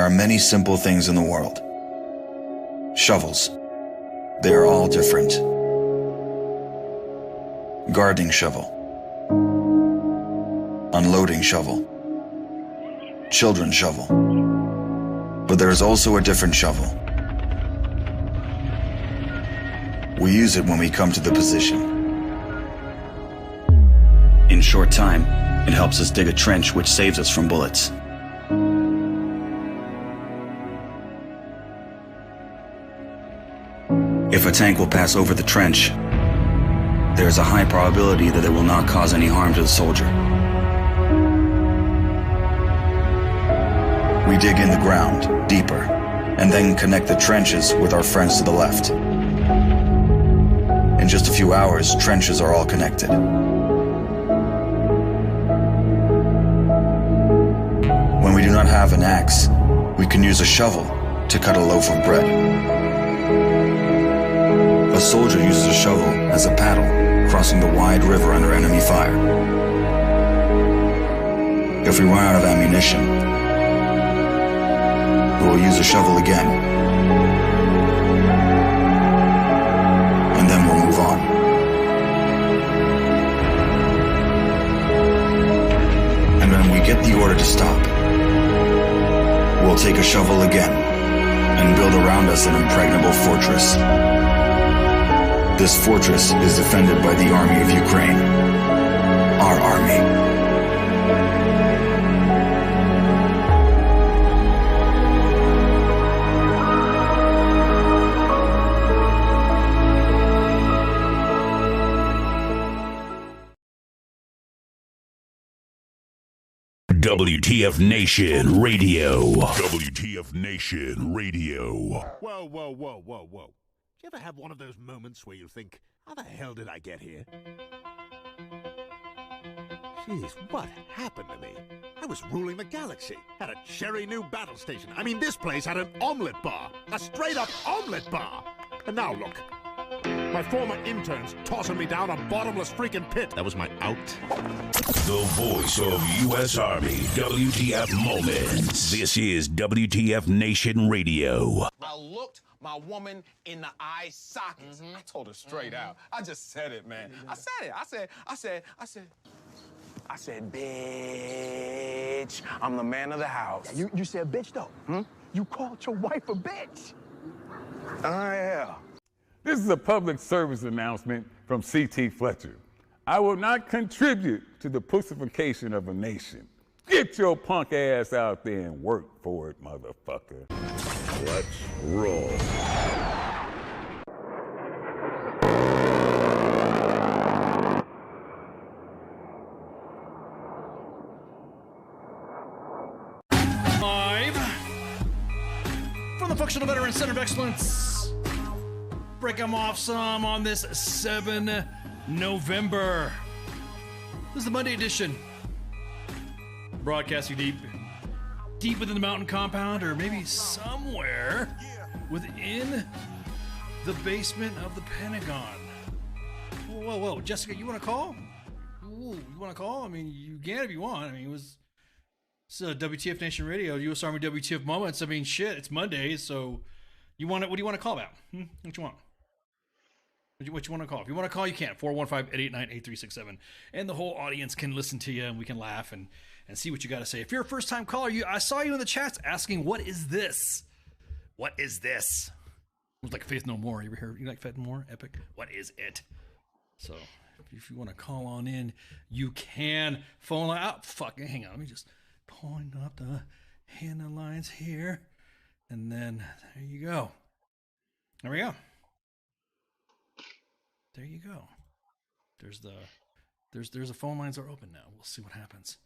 are many simple things in the world. Shovels. They are all different. Gardening shovel. Unloading shovel. Children's shovel. But there is also a different shovel. We use it when we come to the position. In short time, it helps us dig a trench which saves us from bullets. If a tank will pass over the trench, there is a high probability that it will not cause any harm to the soldier. We dig in the ground, deeper, and then connect the trenches with our friends to the left. In just a few hours, trenches are all connected. When we do not have an axe, we can use a shovel to cut a loaf of bread. A soldier uses a shovel as a paddle, crossing the wide river under enemy fire. If we run out of ammunition, we will use a shovel again, and then we'll move on. And when we get the order to stop, we'll take a shovel again and build around us an impregnable fortress. This fortress is defended by the army of Ukraine, our army. WTF Nation Radio. WTF Nation Radio. Whoa, whoa, whoa, whoa, whoa. Do you ever have one of those moments where you think, how the hell did I get here? Jeez, what happened to me? I was ruling the galaxy, had a cherry new battle station. I mean, this place had an omelet bar, a straight-up omelet bar. And now look, my former interns tossing me down a bottomless freaking pit. That was my out. The voice of U.S. Army, WTF Moments. This is WTF Nation Radio. I looked my woman in the eye sockets. I told her straight out. I just said it, man. I said it. I said, bitch, I'm the man of the house. Yeah, you said bitch, though. You called your wife a bitch. Oh, yeah. This is a public service announcement from C.T. Fletcher. I will not contribute to the pussification of a nation. Get your punk ass out there and work for it, motherfucker. Let's roll. Live from the Functional Veteran Center of Excellence. Break them off some on this 7 November. This is the Monday edition. Broadcasting deep within the mountain compound, or maybe somewhere within the basement of the Pentagon. Whoa, Jessica, you want to call? Ooh, you want to call? I mean, you can if you want. I mean, it's WTF Nation Radio, U.S. Army WTF Moments. I mean, shit, it's Monday, so you want it? What do you want to call about? What you want? What you want to call? If you want to call, you can. 415-889-8367. And the whole audience can listen to you, and we can laugh and see what you got to say. If you're a first-time caller, I saw you in the chats asking, what is this? What is this? It was like Faith No More. You ever hear? You like Faith No More? Epic. What is it? So if you want to call on in, you can. Phone line. Oh, fuck. Hang on. Let me just point up the handle lines here. And then there you go. There we go. There you go. There's the phone lines are open now. We'll see what happens.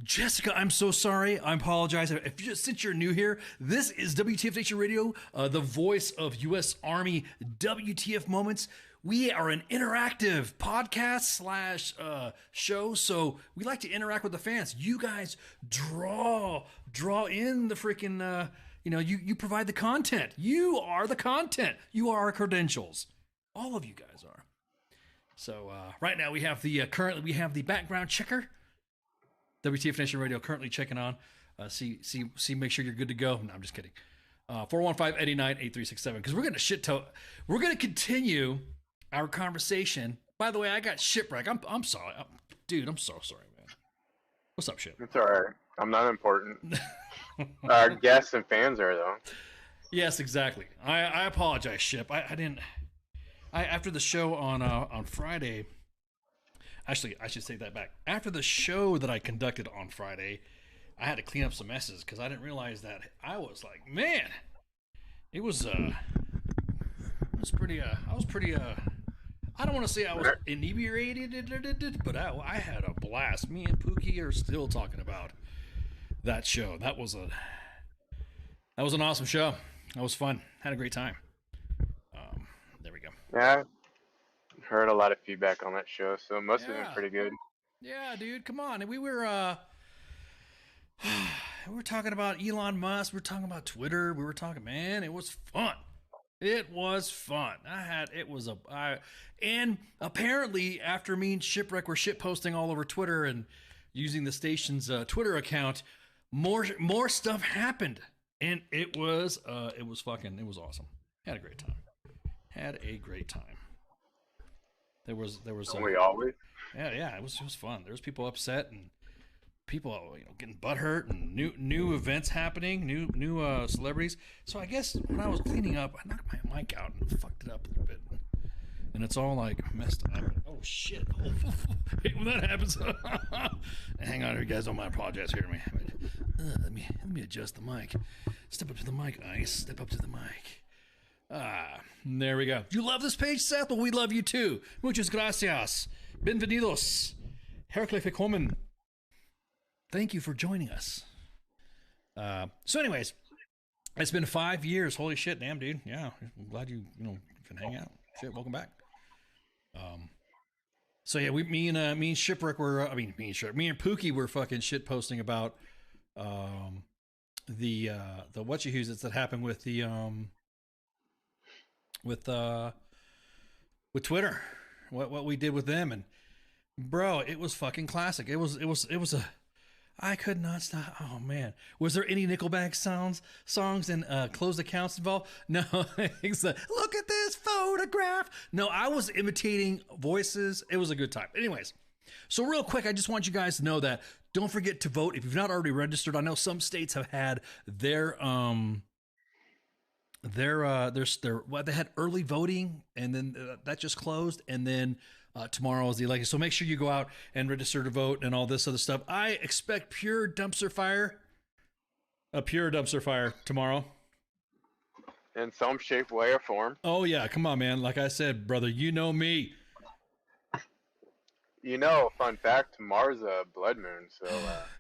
Jessica, I'm so sorry. I apologize. Since you're new here, this is WTF Nation Radio, the voice of U.S. Army WTF Moments. We are an interactive podcast / show, so we like to interact with the fans. You guys draw in the freaking, you provide the content. You are the content. You are our credentials. All of you guys are. So right now we have the background checker. WTF Nation Radio currently checking on Make sure you're good to go. No, I'm just kidding. 415-89-8367, because we're going to continue our conversation. By the way, I got shipwreck. I'm sorry. Dude, I'm so sorry, man. What's up, Ship? It's all right. I'm not important. Our guests and fans are, though. Yes, exactly. I apologize, Ship. I didn't. After the show on Friday. Actually, I should say that back. After the show that I conducted on Friday, I had to clean up some messes because I didn't realize that I was like, man, it was pretty. I was pretty. I don't want to say I was inebriated, but I had a blast. Me and Pookie are still talking about that show. That was an awesome show. That was fun. Had a great time. There we go. Yeah, I heard a lot of feedback on that show, so it must have been pretty good. Yeah, dude, come on. We were we were talking about Elon Musk. We were talking about Twitter. We were talking, man, it was fun. It was fun. And apparently after me and Shipwreck were shit posting all over Twitter and using the station's Twitter account, more stuff happened. And it was awesome. Had a great time. There was We always. Yeah, it was fun. There was people upset and people getting butthurt and new events happening, new celebrities. So I guess when I was cleaning up, I knocked my mic out and fucked it up a little bit, and it's all like messed up. Oh shit! When that happens, hang on, you guys don't mind. Apologize here to me. Let me adjust the mic. Step up to the mic, Ice. Step up to the mic. There we go. You love this page, Seth? Well, we love you too. Muchas gracias. Bienvenidos. Herzlich willkommen. Thank you for joining us. So anyways, it's been 5 years. Holy shit, damn, dude. Yeah, I'm glad you can hang out. Shit, welcome back. So yeah, me and Shipwreck were, me and Pookie were fucking shit posting about the whatchahoozits that happened with the with Twitter, what we did with them, and bro, it was fucking classic. It was I could not stop. Oh man, was there any Nickelback songs and closed accounts involved? No. Look at this photograph. No, I was imitating voices. It was a good time. Anyways, so real quick, I just want you guys to know that don't forget to vote if you've not already registered. I know some states have had their they had early voting, and then that just closed, and then tomorrow is the election. So make sure you go out and register to vote and all this other stuff. I expect a pure dumpster fire tomorrow. In some shape, way, or form. Oh yeah, come on, man. Like I said, brother, you know me. Fun fact, tomorrow's a blood moon, so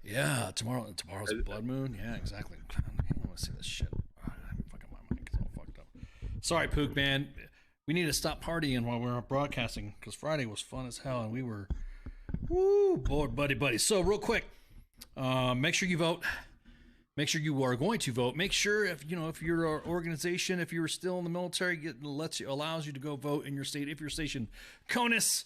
yeah, tomorrow's a blood moon. Yeah, exactly. I want to see this shit. Fucking my mic is all fucked up. Sorry, Pook, man. We need to stop partying while we're broadcasting, because Friday was fun as hell, and we were bored, buddy. So real quick, make sure you vote. Make sure you are going to vote. Make sure if your organization, if you're still in the military, allows you to go vote in your state if you're stationed CONUS.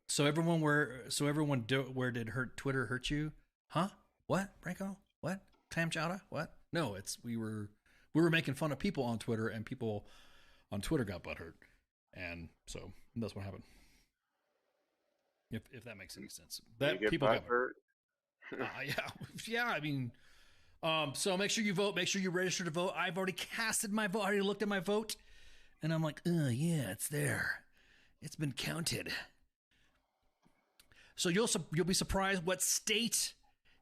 So everyone, where did Twitter hurt you? Huh? What? Branko? What? Tam Chowda? What? No, we were making fun of people on Twitter, and people on Twitter got butthurt, and so that's what happened. If that makes any sense, that people got hurt. Yeah. I mean, so make sure you vote. Make sure you register to vote. I've already casted my vote. I already looked at my vote, and I'm like, yeah, it's there. It's been counted. So you'll be surprised what state,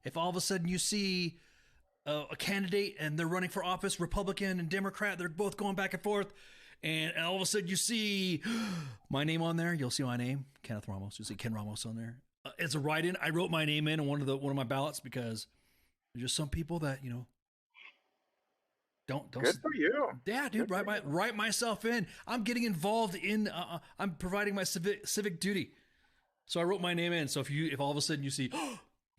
if all of a sudden you see a candidate and they're running for office, Republican and Democrat, they're both going back and forth, and all of a sudden you see my name on there. You'll see my name, Kenneth Ramos. You'll see Ken Ramos on there. It's a write-in. I wrote my name in one of my ballots because there's just some people that don't. Good for you. Yeah, dude. Write myself in. I'm getting involved in. I'm providing my civic duty. So I wrote my name in. So if all of a sudden you see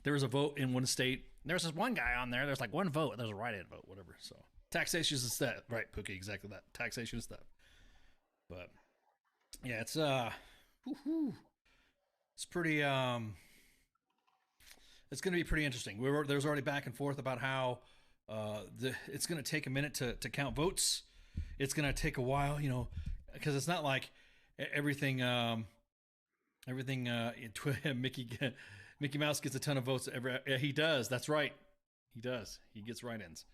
there was a vote in one state, there's this one guy on there, there's like one vote, there's a write-in vote, whatever. So taxation is a step, right, Pookie? Exactly that. Taxation is a step. But yeah, it's pretty It's going to be pretty interesting. There's already back and forth about how it's going to take a minute to count votes. It's going to take a while, because it's not like everything. Mickey Mouse gets a ton of votes. He does. That's right. He does. He gets write-ins.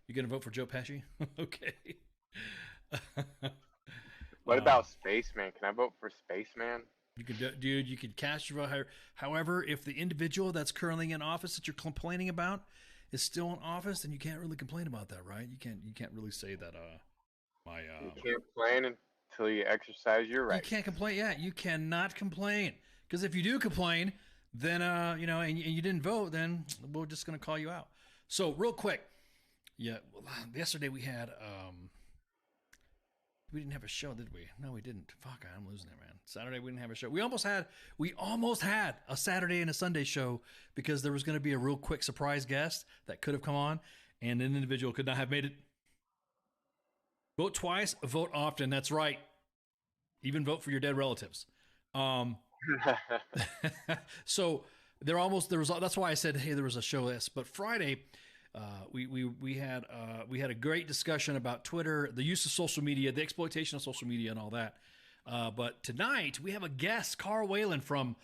You going to vote for Joe Pesci? Okay. What about Spaceman? Can I vote for Spaceman? You could, dude. You could cast your vote. However, if the individual that's currently in office that you're complaining about is still in office, then you can't really complain about that, right? You can't really say that. You can't complain until you exercise your right. You can't complain. Yeah, you cannot complain, because if you do complain, then and you didn't vote, then we're just gonna call you out. So real quick, yesterday we had we didn't have a show, did we? No, we didn't. Fuck, I'm losing it, man. Saturday we didn't have a show. We almost had a Saturday and a Sunday show, because there was going to be a real quick surprise guest that could have come on, and an individual could not have made it. Vote twice, vote often. That's right. Even vote for your dead relatives. So that's why I said, hey, there was a show this, but Friday, we had a great discussion about Twitter, the use of social media, the exploitation of social media, and all that. But tonight we have a guest, Carl Whalen from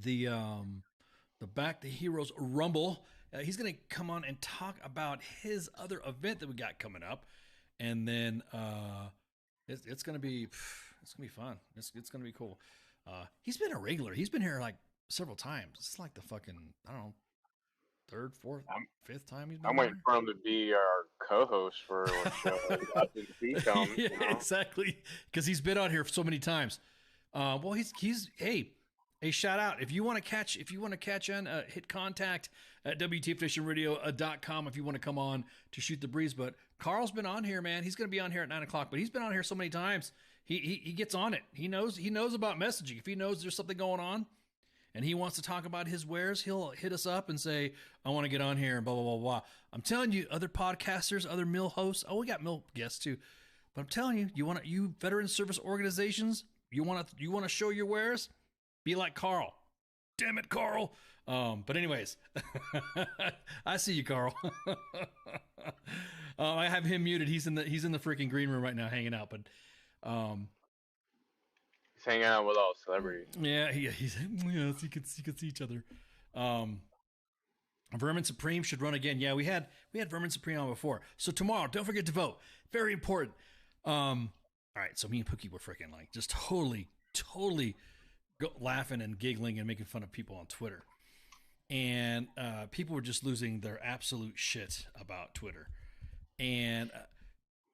the Back to Heroes Rumble. He's going to come on and talk about his other event that we got coming up, and then it's going to be fun. It's going to be cool. He's been a regular. He's been here like several times. It's like the fucking, I don't know, third, fourth, fifth time he's been. I'm waiting for him to be our co-host for a show. Yeah, exactly, because he's been on here so many times. Well, he's a shout out. If you want to catch on, hit contact at WTFNationRadio.com if you want to come on to shoot the breeze. But Carl's been on here, man. He's going to be on here at 9:00, but he's been on here so many times. He gets on it. He knows about messaging. If he knows there's something going on and he wants to talk about his wares, he'll hit us up and say, I want to get on here and blah, blah, blah, blah. I'm telling you, other podcasters, other mill hosts. Oh, we got mill guests too. But I'm telling you, you veteran service organizations, you want to show your wares? Be like Carl. Damn it, Carl. But anyways, I see you, Carl. I have him muted. He's in the freaking green room right now, hanging out. But he's hanging out with all celebrities. Yeah, he's yes. You could see each other. Vermin Supreme should run again. Yeah, we had Vermin Supreme on before. So tomorrow, don't forget to vote. Very important. All right, so me and Pookie were freaking like just totally laughing and giggling and making fun of people on Twitter, and people were just losing their absolute shit about Twitter. And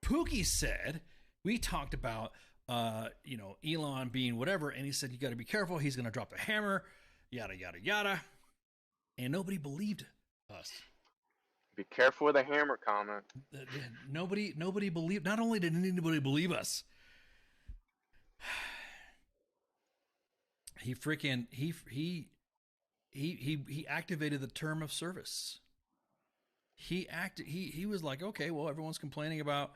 Pookie said, we talked about Elon being whatever, and he said, you got to be careful, he's going to drop the hammer, yada yada yada, and nobody believed us. Be careful with the hammer comment. Nobody believed. Not only did anybody believe us, he activated the term of service. He was like, okay, well, everyone's complaining about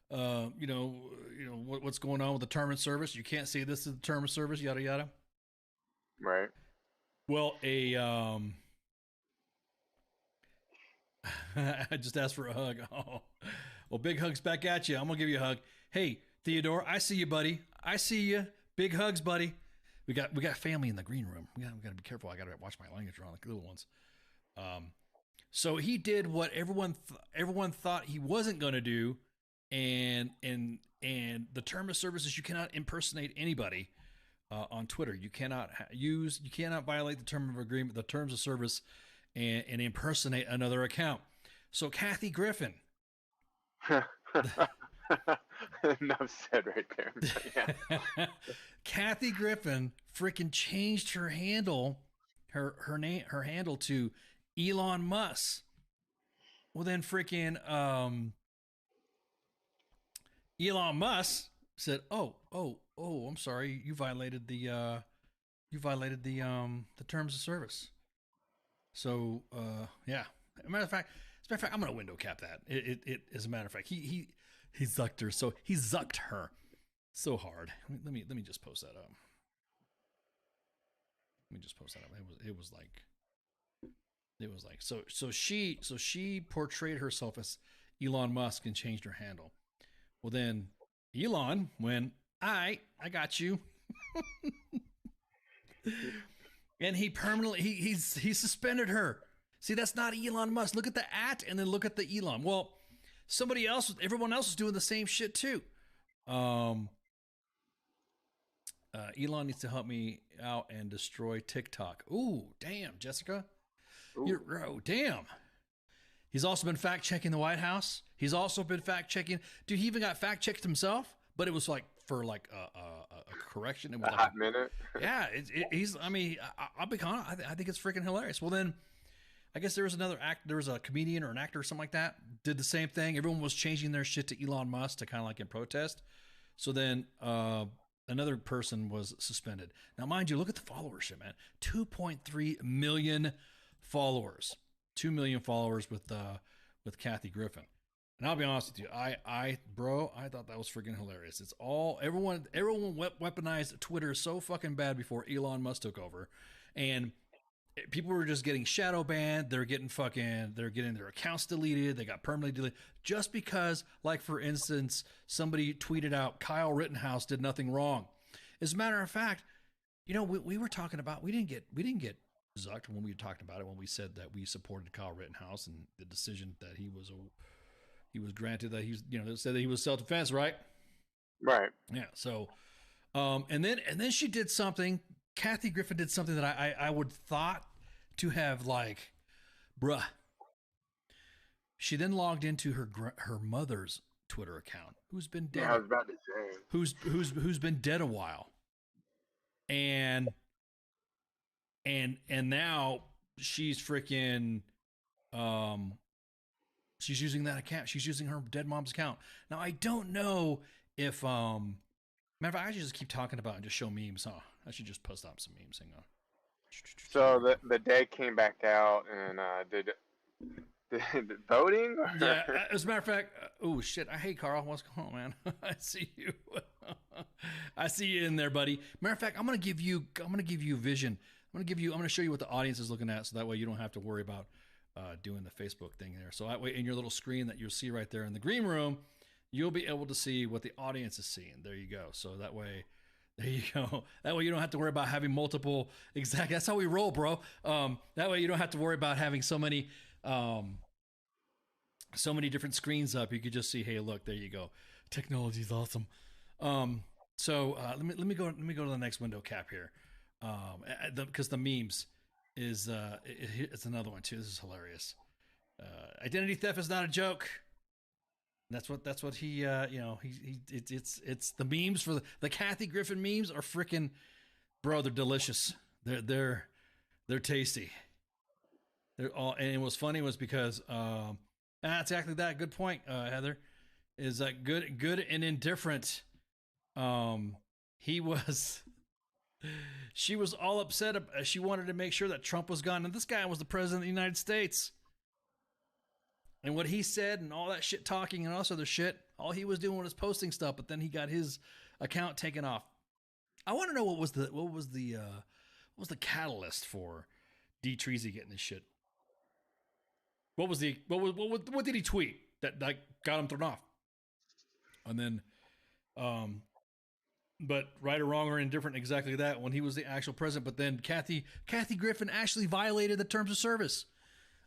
what's going on with the term of service. You can't say this is the term of service, yada yada. Right. Well, I just asked for a hug. Oh, well, big hugs back at you. I'm gonna give you a hug. Hey, Theodore, I see you, buddy. I see you. Big hugs, buddy. We got family in the green room. We gotta be careful. I gotta watch my language around the little ones. So he did what everyone thought he wasn't gonna do, and the term of service is you cannot impersonate anybody on Twitter. You cannot violate the term of agreement, the terms of service, and impersonate another account. So Kathy Griffin. Enough said right there. Yeah. Kathy Griffin freaking changed her handle, her handle to Elon Musk. Well, then freaking Elon Musk said, "Oh, I'm sorry, you violated the terms of service." So, yeah. As a matter of fact, I'm gonna window cap that. It as a matter of fact, he zucked her. So he zucked her so hard. Let me just post that up. Let me just post that up. It was like so she portrayed herself as Elon Musk and changed her handle. Well, then Elon went, I got you. And he permanently he suspended her. See, that's not Elon Musk. Look at the @ and then look at the Elon. Well, everyone else is doing the same shit too. Elon needs to help me out and destroy TikTok. Ooh, damn, Jessica. Damn. He's also been fact checking the White House. He's also been fact checking. Dude, he even got fact checked himself, but it was like for like a correction. It was a hot minute. Yeah, he's. I mean, I'll be honest. I think it's freaking hilarious. Well, then, I guess there was there was a comedian or an actor or something like that did the same thing. Everyone was changing their shit to Elon Musk to kind of like in protest. So then another person was suspended. Now, mind you, look at the followership, man. 2.3 million followers. 2 million followers with Kathy Griffin. And I'll be honest with you, I thought that was freaking hilarious. It's all everyone weaponized Twitter so fucking bad before Elon Musk took over, and people were just getting shadow banned. They're getting their accounts deleted. They got permanently deleted just because, like for instance, somebody tweeted out Kyle Rittenhouse did nothing wrong. As a matter of fact, you know, we were talking about we didn't get zucked when we talked about it when we said that we supported Kyle Rittenhouse and the decision that he was granted that he's, you know, they said that he was self-defense, right? Right. Yeah. So, and then she did something. Kathy Griffin did something that I would thought to have like, bruh. She then logged into her mother's Twitter account, who's been dead. Yeah, I was about to say. Who's been dead a while, and now she's freaking she's using that account. She's using her dead mom's account. Now I don't know if matter of fact, I should just keep talking about it and just show memes, huh? I should just post up some memes. Hang on. So the day came back out and did voting? Yeah, as a matter of fact, oh shit, I hate Carl. What's going on, man? I see you. I see you in there, buddy. Matter of fact, I'm gonna give you vision. I'm gonna show you what the audience is looking at, so that way you don't have to worry about doing the Facebook thing there. So that way, in your little screen that you'll see right there in the green room, you'll be able to see what the audience is seeing. There you go. So that way, there you go. That way you don't have to worry about having multiple. Exactly. That's how we roll, bro. That way you don't have to worry about having so many different screens up. You could just see, hey, look, there you go. Technology's awesome. So let me go to the next window cap here. Because the memes is it's another one too. This is hilarious. Identity theft is not a joke. That's what he it's the memes for the Kathy Griffin memes are freaking, bro. They're delicious. They're tasty. They're all, and what's funny was because exactly that. Good point, Heather. Is that good and indifferent? She was all upset. She wanted to make sure that Trump was gone, and this guy was the president of the United States. And what he said and all that shit talking and all this other shit, all he was doing was posting stuff, but then he got his account taken off. I want to know what was the catalyst for D. Treasy getting this shit. What did he tweet that like got him thrown off? And then but right or wrong or indifferent, exactly that, when he was the actual president. But then Kathy Griffin actually violated the terms of service.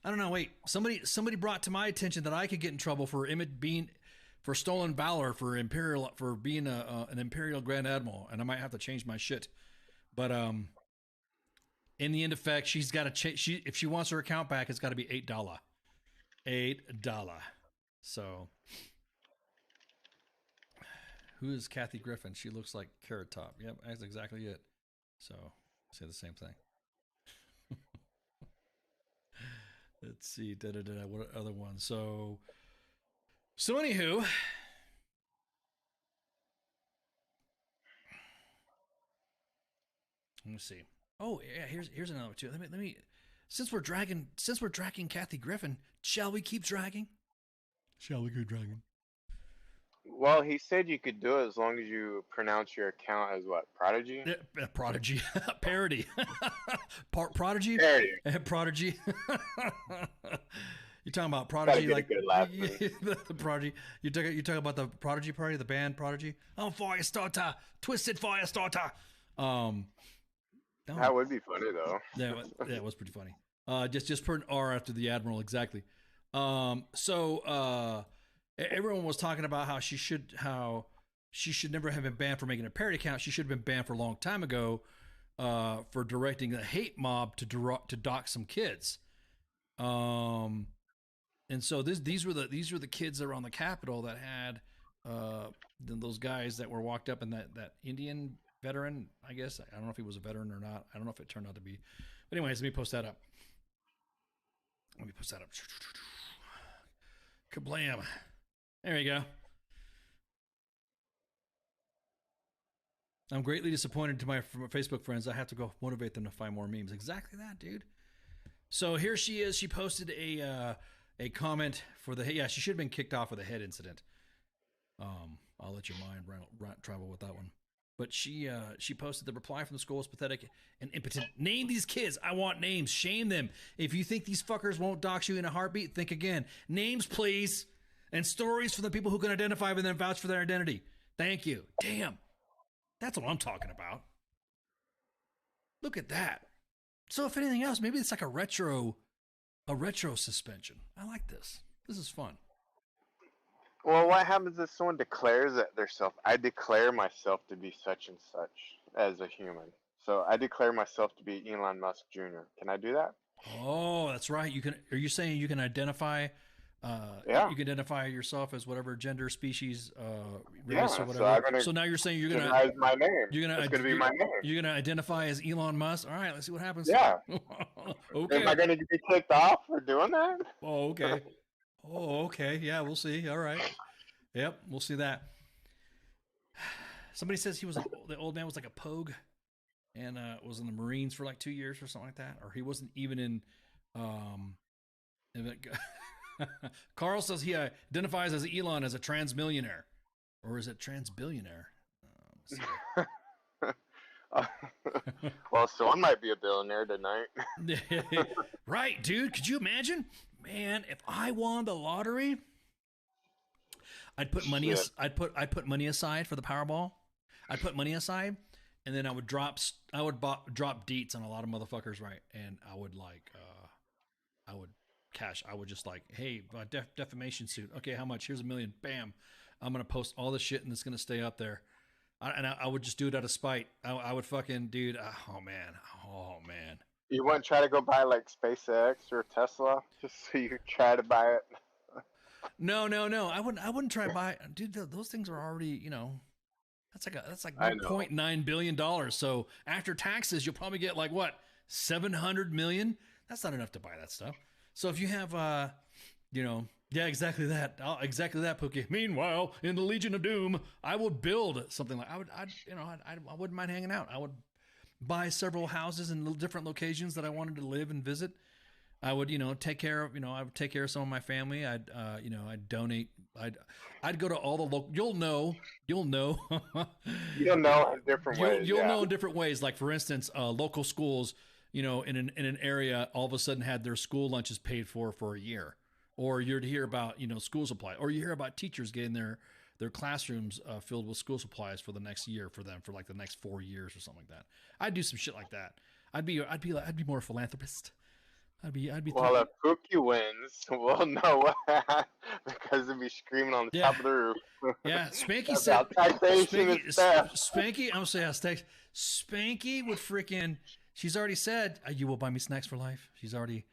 I don't know. Wait, somebody brought to my attention that I could get in trouble for stolen valor for being an imperial grand admiral, and I might have to change my shit. But in the end effect, she's got to change. If she wants her account back, it's got to be $8. $8. So, who is Kathy Griffin? She looks like Carrot Top. Yep, that's exactly it. So, say the same thing. Let's see. What other one? So anywho, let me see. Oh yeah, here's another one too. Let me. Since we're dragging Kathy Griffin, shall we keep dragging? Shall we keep dragging? Well, he said you could do it as long as you pronounce your account as what? Prodigy? Prodigy. Parody. Prodigy? Parody. Prodigy. You're talking about Prodigy, like the Prodigy. You talking about the Prodigy party, the band Prodigy. Oh, Firestarter, Twisted Firestarter. That would be funny though. Yeah, it was pretty funny. Just put an R after the Admiral, exactly. So everyone was talking about how she should never have been banned for making a parody account. She should have been banned for a long time ago for directing a hate mob to dox some kids. And so these were the kids that were on the Capitol that had those guys that were walked up, and that Indian veteran, I guess. I don't know if he was a veteran or not. I don't know if it turned out to be. But anyways, let me post that up. Kablam. There you go. I'm greatly disappointed to my Facebook friends. I have to go motivate them to find more memes. Exactly that, dude. So here she is. She posted a comment for the she should have been kicked off for the head incident. I'll let your mind travel with that one. But she posted the reply from the school is pathetic and impotent. Name these kids. I want names. Shame them. If you think these fuckers won't dox you in a heartbeat, think again. Names, please. And stories from the people who can identify with them and vouch for their identity. Thank you. Damn. That's what I'm talking about. Look at that. So if anything else, maybe it's like a retro suspension. I like this. This is fun. Well, what happens if someone declares that they're I declare myself to be such and such as a human. So I declare myself to be Elon Musk Jr. Can I do that? Oh, that's right. You can. Are you saying you can identify? Yeah. You can identify yourself as whatever gender, species, race, or whatever. So now you're saying you're gonna my name. It's gonna be my name. You're gonna identify as Elon Musk. All right, let's see what happens. Yeah. Okay. Am I gonna be kicked off for doing that? Oh, okay. Oh, okay. Yeah, we'll see. All right. Yep, we'll see that. Somebody says the old man was like a pogue, and was in the Marines for like 2 years or something like that, or he wasn't even in. Carl says he identifies as Elon as a trans millionaire, or is it trans billionaire? Well, someone might be a billionaire tonight. Right, dude. Could you imagine, man? If I won the lottery, I'd put money. I'd put money aside for the Powerball. I'd put money aside, and then I would drop deets on a lot of motherfuckers, right? And I would cash. I would just like, hey, defamation suit. Okay, how much? Here's $1 million. Bam. I'm gonna post all this shit, and it's gonna stay up there. I would just do it out of spite. I would fucking, dude. Oh man. You wouldn't try to go buy like SpaceX or Tesla just so you try to buy it? No. I wouldn't try to buy it. Dude, those things are already, that's like $1.9 billion. So after taxes, you'll probably get like what, 700 million? That's not enough to buy that stuff. So if you have, yeah, exactly that, Pookie. Meanwhile, in the Legion of Doom, I would build something like I wouldn't mind hanging out. I would buy several houses in different locations that I wanted to live and visit. I would, take care of, I would take care of some of my family. I'd donate. I'd go to all the local. You'll know in different ways. You'll know in different ways. Like for instance, local schools, in an area, all of a sudden had their school lunches paid for a year, or you'd hear about school supply, or you hear about teachers getting their classrooms filled with school supplies for the next year for them for like the next 4 years or something like that. I'd do some shit like that. I'd be more a philanthropist. I'd be. Well, if Pookie wins, we'll know what happened because he'll be screaming on the top of the roof. Yeah, Spanky said. Spanky, I'm saying, Spanky would freaking. She's already said, "You will buy me snacks for life." She's already,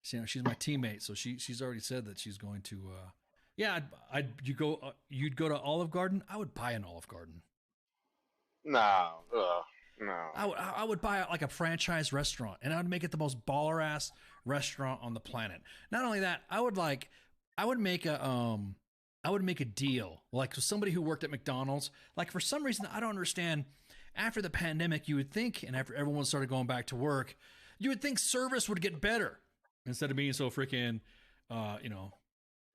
she's my teammate, so she's already said that she's going to. Yeah, you'd go to Olive Garden. I would buy an Olive Garden. No. I would buy like a franchise restaurant, and I would make it the most baller ass restaurant on the planet. Not only that, I would make a deal like with somebody who worked at McDonald's. Like for some reason, I don't understand. After the pandemic, you would think, and after everyone started going back to work, you would think service would get better instead of being so freaking,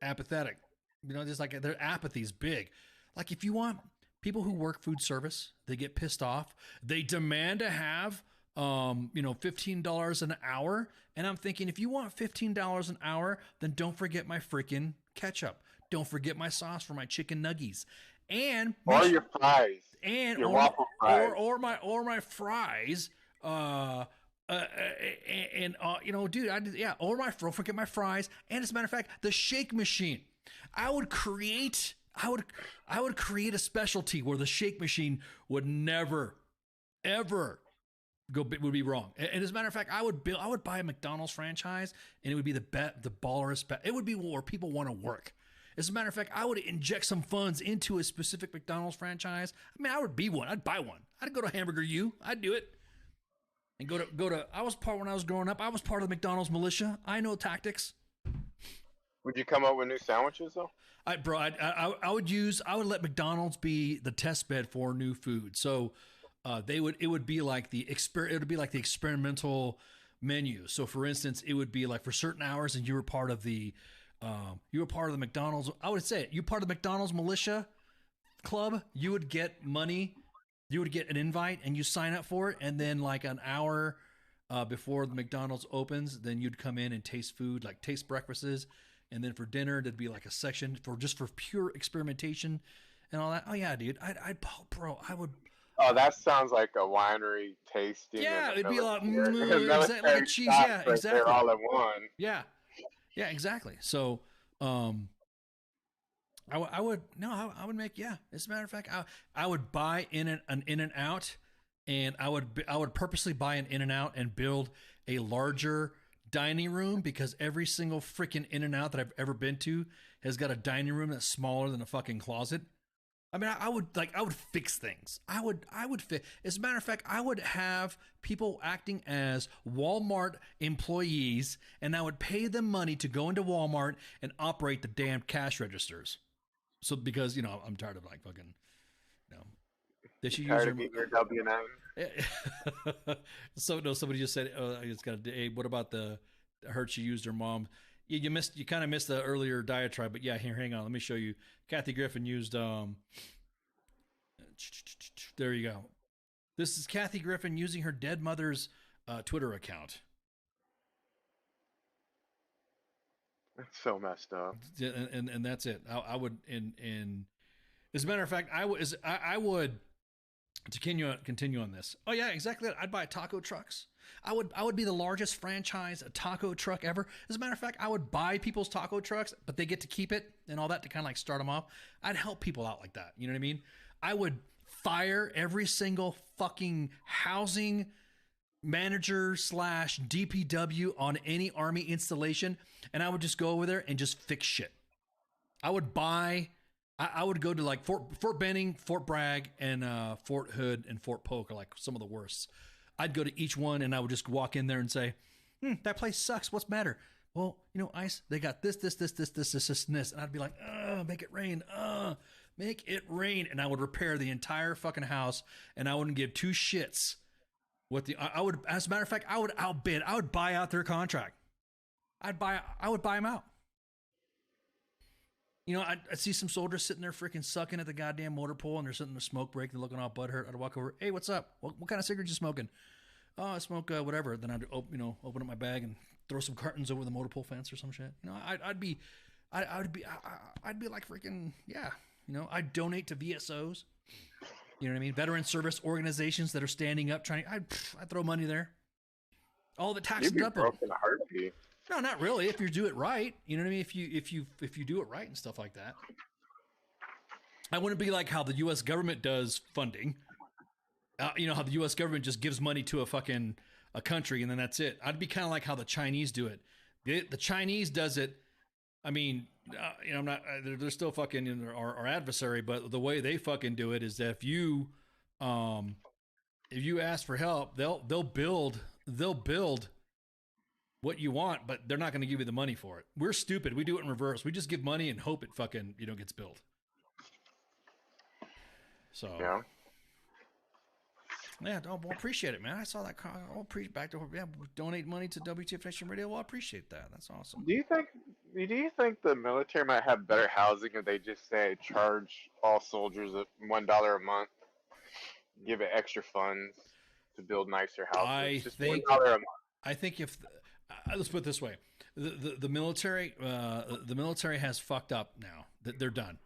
apathetic. Just like their apathy is big. Like if you want people who work food service, they get pissed off. They demand to have, $15 an hour. And I'm thinking, if you want $15 an hour, then don't forget my freaking ketchup. Don't forget my sauce for my chicken nuggies. And or your fries. And your waffle fries. Or my fries. Dude, don't forget my fries. And as a matter of fact, the shake machine. I would create a specialty where the shake machine would never, ever would be wrong. And as a matter of fact, I would buy a McDonald's franchise, and it would be the ballerest. It would be where people want to work. As a matter of fact, I would inject some funds into a specific McDonald's franchise. I mean, I would be one. I'd buy one. I'd go to Hamburger U. I'd do it. And go to. When I was growing up, I was part of the McDonald's militia. I know tactics. Would you come up with new sandwiches though? I would let McDonald's be the test bed for new food. So it would be like the experimental menu. So for instance, it would be like for certain hours, and you were part of the McDonald's. I would say it. You part of the McDonald's militia club. You would get money. You would get an invite, and you sign up for it. And then like an hour before the McDonald's opens, then you'd come in and taste food, like taste breakfasts. And then for dinner, there'd be like a section for pure experimentation and all that. Oh yeah, dude, I would. Oh, that sounds like a winery tasting. Yeah, it'd be a lot. Like like cheese. Yeah, exactly. They're all at one. Yeah, exactly. So, I would make. Yeah, as a matter of fact, I would buy an In-N-Out, and I would purposely buy an In-N-Out and build a larger dining room, because every single freaking In-N-Out that I've ever been to has got a dining room that's smaller than a fucking closet. I mean, I would fix things. I would fit. As a matter of fact, I would have people acting as Walmart employees, and I would pay them money to go into Walmart and operate the damn cash registers. So because I'm tired of like fucking, they should use your W-9. So no, somebody just said, "Oh, I just got a." Hey, what about I heard she used her mom. You kind of missed the earlier diatribe, but yeah, here, hang on, let me show you. Kathy Griffin used. There you go. This is Kathy Griffin using her dead mother's Twitter account. That's so messed up. And that's it. I would, and as a matter of fact, I would. To continue on this. Oh yeah, exactly. I'd buy taco trucks. I would be the largest franchise taco truck ever. As a matter of fact, I would buy people's taco trucks, but they get to keep it and all that to kind of like start them off. I'd help people out like that. You know what I mean? I would fire every single fucking housing manager / DPW on any army installation, and I would just go over there and just fix shit. I would go to like Fort Benning, Fort Bragg, and Fort Hood and Fort Polk are like some of the worst. I'd go to each one, and I would just walk in there and say, that place sucks. What's the matter? Well, ICE, they got this, and this. And I'd be like, make it rain. Make it rain. And I would repair the entire fucking house, and I wouldn't give two shits. I would, as a matter of fact, I would outbid. I would buy out their contract. I would buy them out. I'd see some soldiers sitting there freaking sucking at the goddamn motor pool, and they're sitting in the smoke break. They're looking all butthurt. I'd walk over. Hey, what's up? What kind of cigarette you smoking? Oh, I smoke whatever. Then I'd open up my bag and throw some cartons over the motor pool fence or some shit. I'd be like freaking yeah. I'd donate to VSOs. You know what I mean? Veteran service organizations that are standing up trying. I'd throw money there. All of it taxed up. Broke in a heartbeat. No, not really. If you do it right, you know what I mean. If you do it right and stuff like that, I wouldn't be like how the U.S. government does funding. How the U.S. government just gives money to a country and then that's it. I'd be kind of like how the Chinese do it. The Chinese does it. I mean, I'm not. They're still fucking our adversary, but the way they fucking do it is that if you ask for help, they'll build what you want, but they're not going to give you the money for it. We're stupid. We do it in reverse. We just give money and hope it fucking, gets built. So, yeah. Yeah, well, appreciate it, man. I saw that. I'll back to donate money to WTF Nation Radio. Well, I appreciate that. That's awesome. Do you think the military might have better housing if they just say charge all soldiers at $1 a month, give it extra funds to build nicer houses? Just $1 a month. I think if let's put it this way, the military has fucked up now. They're done.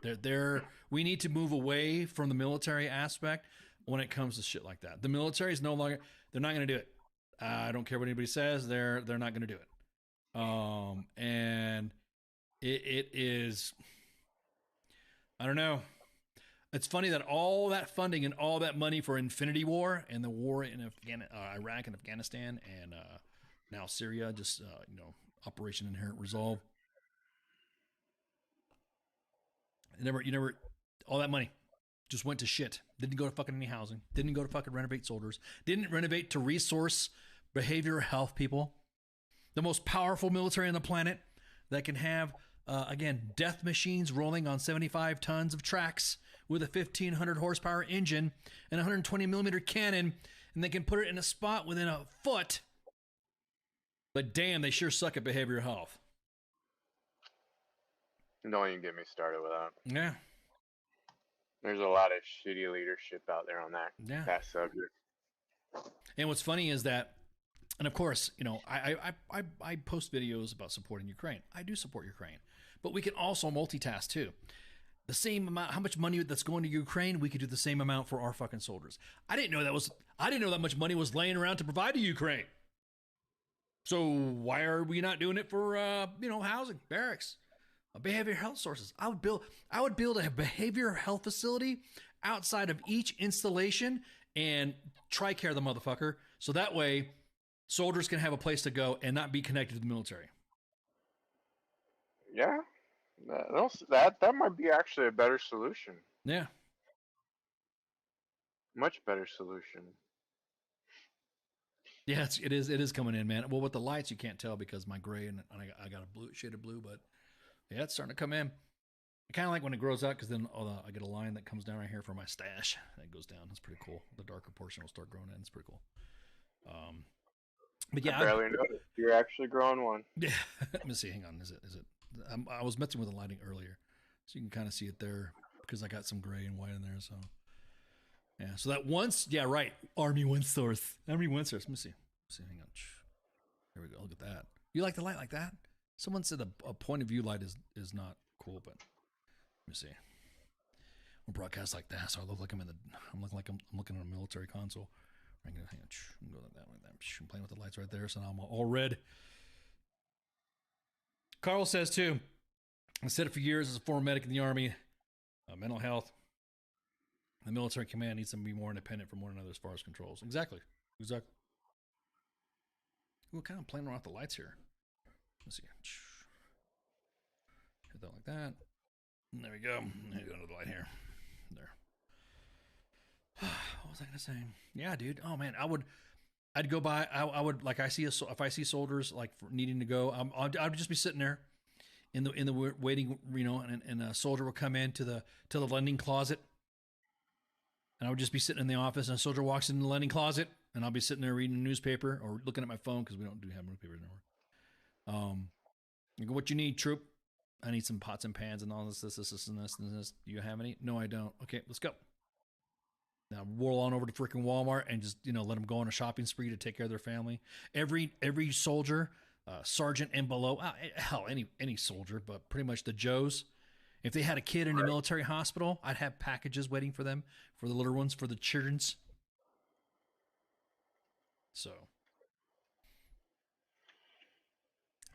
We need to move away from the military aspect when it comes to shit like that. The military is no longer. They're not going to do it. I don't care what anybody says. They're not going to do it. And it is. I don't know. It's funny that all that funding and all that money for Infinity War and the war in Iraq and Afghanistan and now Syria, just Operation Inherent Resolve. You never, all that money just went to shit. Didn't go to fucking any housing. Didn't go to fucking renovate soldiers. Didn't renovate to resource behavioral health people. The most powerful military on the planet that can have, again, death machines rolling on 75 tons of tracks with a 1,500 horsepower engine and 120 millimeter cannon, and they can put it in a spot within a foot. But damn, they sure suck at behavioral health. Don't even get me started with that. Yeah. There's a lot of shitty leadership out there on that subject. And what's funny is that, and of course, I post videos about supporting Ukraine. I do support Ukraine, but we can also multitask too. The same amount, how much money that's going to Ukraine, we could do the same amount for our fucking soldiers. I didn't know that much money was laying around to provide to Ukraine. So why are we not doing it for housing, barracks, behavioral health sources? I would build a behavioral health facility outside of each installation and TRICARE the motherfucker, so that way soldiers can have a place to go and not be connected to the military. Yeah, that might be actually a better solution. Yeah, much better solution. Yeah, it is coming in, man. Well, with the lights, you can't tell because my gray and I got a shade of blue, but yeah, it's starting to come in. I kind of like when it grows out because then I get a line that comes down right here for my stash. That goes down. That's pretty cool. The darker portion will start growing in. It's pretty cool. But yeah, I barely noticed. You're actually growing one. Yeah. Let me see. Hang on. Is it? I was messing with the lighting earlier, so you can kind of see it there because I got some gray and white in there. So yeah. So that once, yeah, right. Army One Source. Let me see. Hang on. There we go. Look at that. You like the light like that? Someone said a point of view light is not cool, but let me see. We'll broadcast like that, so I look like I'm looking at a military console. Hang on. I'm going like that. I'm playing with the lights right there, so now I'm all red. Carl says too, I said it for years as a former medic in the Army, mental health. The military command needs to be more independent from one another as far as controls. Exactly. We're kind of playing around with the lights here. Let's see. Hit that like that. And there we go. There you go, another light here. There. What was I gonna say? Yeah, dude. Oh man, I'd go by. I would like if I see soldiers like needing to go, I'd just be sitting there in the waiting, and a soldier would come in to the lending closet, and I would just be sitting in the office, and a soldier walks in the lending closet, and I'll be sitting there reading a newspaper or looking at my phone because we don't have newspapers anymore. I go, what you need, troop? I need some pots and pans and all this, and this. Do you have any? No, I don't. Okay, let's go. Now roll on over to freaking Walmart and just let them go on a shopping spree to take care of their family. Every soldier, sergeant and below, hell, any soldier, but pretty much the Joes. If they had a kid in a military hospital, I'd have packages waiting for them, for the little ones, for the children's. So,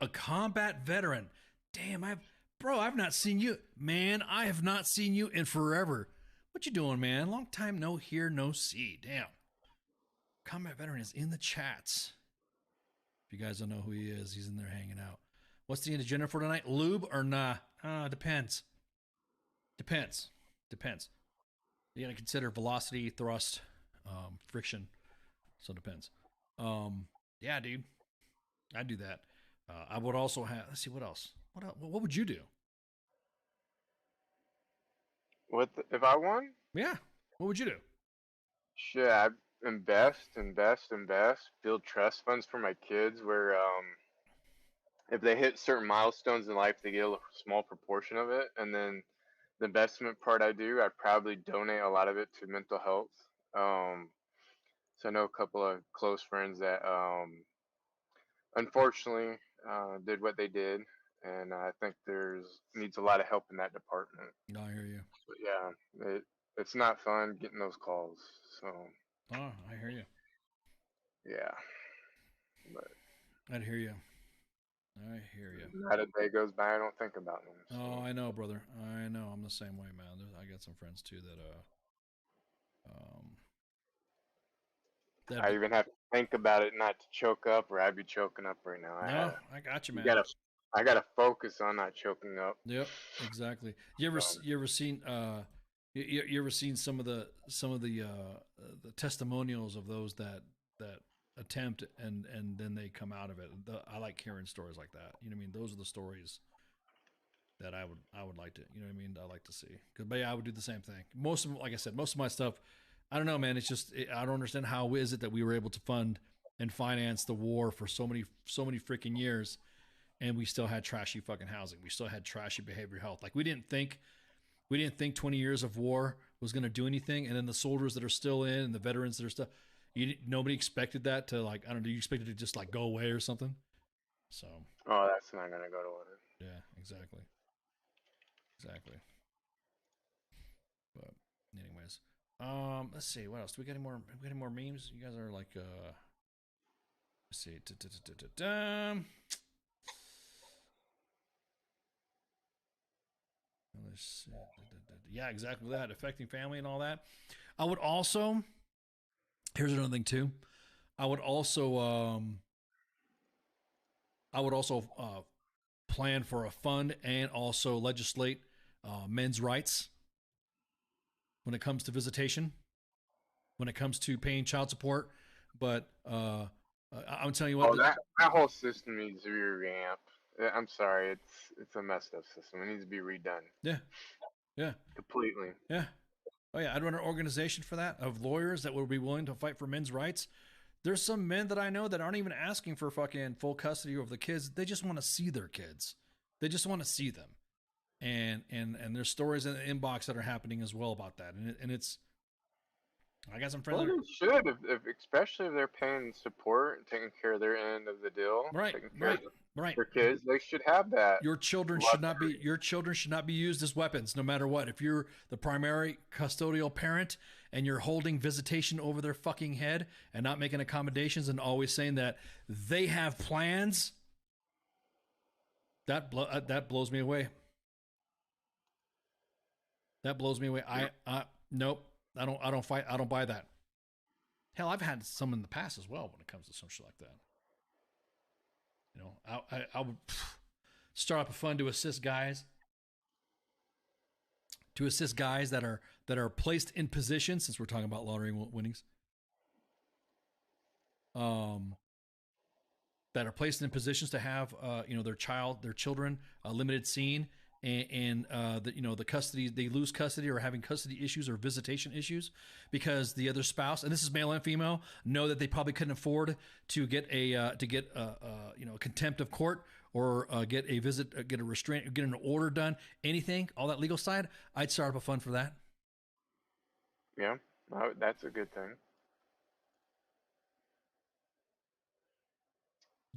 a combat veteran. Damn, I've not seen you. Man, I have not seen you in forever. What you doing, man? Long time no hear, no see. Damn. Combat veteran is in the chats. If you guys don't know who he is, he's in there hanging out. What's the agenda for tonight? Lube or nah? Depends. You gotta consider velocity, thrust, friction. So it depends. Yeah, dude. I'd do that. I would also have, let's see, what else? What would you do? If I won? Yeah. What would you do? Shit, invest, build trust funds for my kids where if they hit certain milestones in life, they get a small proportion of it. And then the investment part I'd probably donate a lot of it to mental health. Um, so I know a couple of close friends that unfortunately did what they did. And I think there's needs a lot of help in that department. No, I hear you. But yeah, it's not fun getting those calls. So Oh, I hear you. yeah, but I hear you. I hear you. not a day goes by I don't think about them. So. Oh, I know, brother. I know. I'm the same way, man. I got some friends too that I even have to think about it not to choke up, or I'd be choking up right now. No, I got you, man. I gotta focus on not choking up. Yep, exactly. You ever seen you ever seen some of the testimonials of those that attempt and then they come out of it. I like hearing stories like that. You know what I mean? Those are the stories that I would like to, you know what I mean? I like to see, because I would do the same thing. Most of, like I said, most of my stuff, I don't know, man. It's just I don't understand how is it that we were able to fund and finance the war for so many freaking years, and we still had trashy fucking housing. We still had trashy behavioral health. Like we didn't think 20 years of war was going to do anything, and then the soldiers that are still in and the veterans that are still, nobody expected that to, like, I don't know, you expected it to just like go away or something. So. Oh, that's not gonna go to water. Yeah, exactly. But anyways, let's see what else. Do we got any more? We got any more memes? You guys are like, let's see. Let's see. Yeah, exactly that. Affecting family and all that. I would also. Here's another thing too. I would also plan for a fund and also legislate men's rights when it comes to visitation, when it comes to paying child support. But I'm telling you what. Oh, that whole system needs to be revamped. I'm sorry, it's a messed up system. It needs to be redone. Yeah. Completely. Yeah. Oh yeah, I'd run an organization for that, of lawyers that would be willing to fight for men's rights. There's some men that I know that aren't even asking for fucking full custody of the kids. They just want to see their kids. They just want to see them. And there's stories in the inbox that are happening as well about that. And it's, I got some friends. Well, they should, especially if they're paying support and taking care of their end of the deal. Right. Their kids, they should have that. Your children should not be used as weapons, no matter what. If you're the primary custodial parent and you're holding visitation over their fucking head and not making accommodations and always saying that they have plans, that blows me away. That blows me away. Nope. I don't buy that. Hell, I've had some in the past as well when it comes to some shit like that. You know, I would start up a fund to assist guys that are placed in positions, since we're talking about lottery winnings, that are placed in positions to have their children limited seen, and the custody, they lose custody or having custody issues or visitation issues because the other spouse, and this is male and female, know that they probably couldn't afford to get a contempt of court or get a visit, get a restraint, get an order done, anything, all that legal side. I'd start up a fund for that. Yeah, that's a good thing.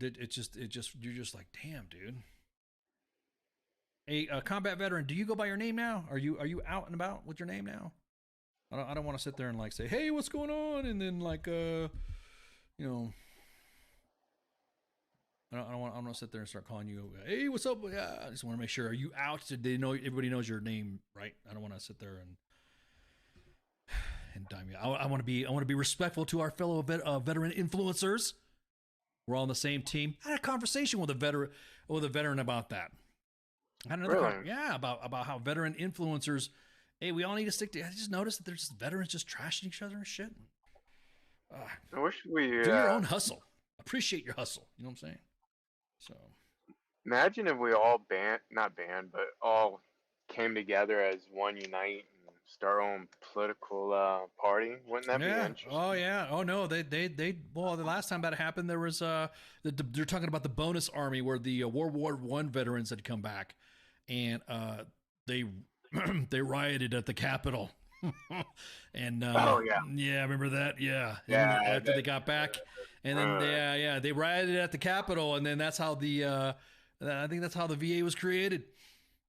You're just like, damn, dude. A combat veteran, do you go by your name now? Are you out and about with your name now? I don't want to sit there and like say, hey, what's going on? And then like I don't want to sit there and start calling you, hey, what's up? Yeah, I just want to make sure, are you out? Did they know, everybody knows your name, right? I don't want to sit there and dime you. I want to be respectful to our fellow veteran influencers. We're all on the same team. I had a conversation with a veteran about that. I had another about how veteran influencers, hey, we all need to stick together. I just noticed that there's just veterans just trashing each other and shit. I wish we do your own hustle. Appreciate your hustle. You know what I'm saying? So imagine if we all but all came together as one unite and start our own political party. Wouldn't that be interesting? Oh yeah. Oh no. Well, the last time that happened, there was they're talking about the bonus army where the World War I veterans had come back, and they they rioted at the Capitol. And oh yeah, yeah, remember that? Yeah, yeah. And after they got back, and then they rioted at the Capitol, and then that's how I think that's how the VA was created.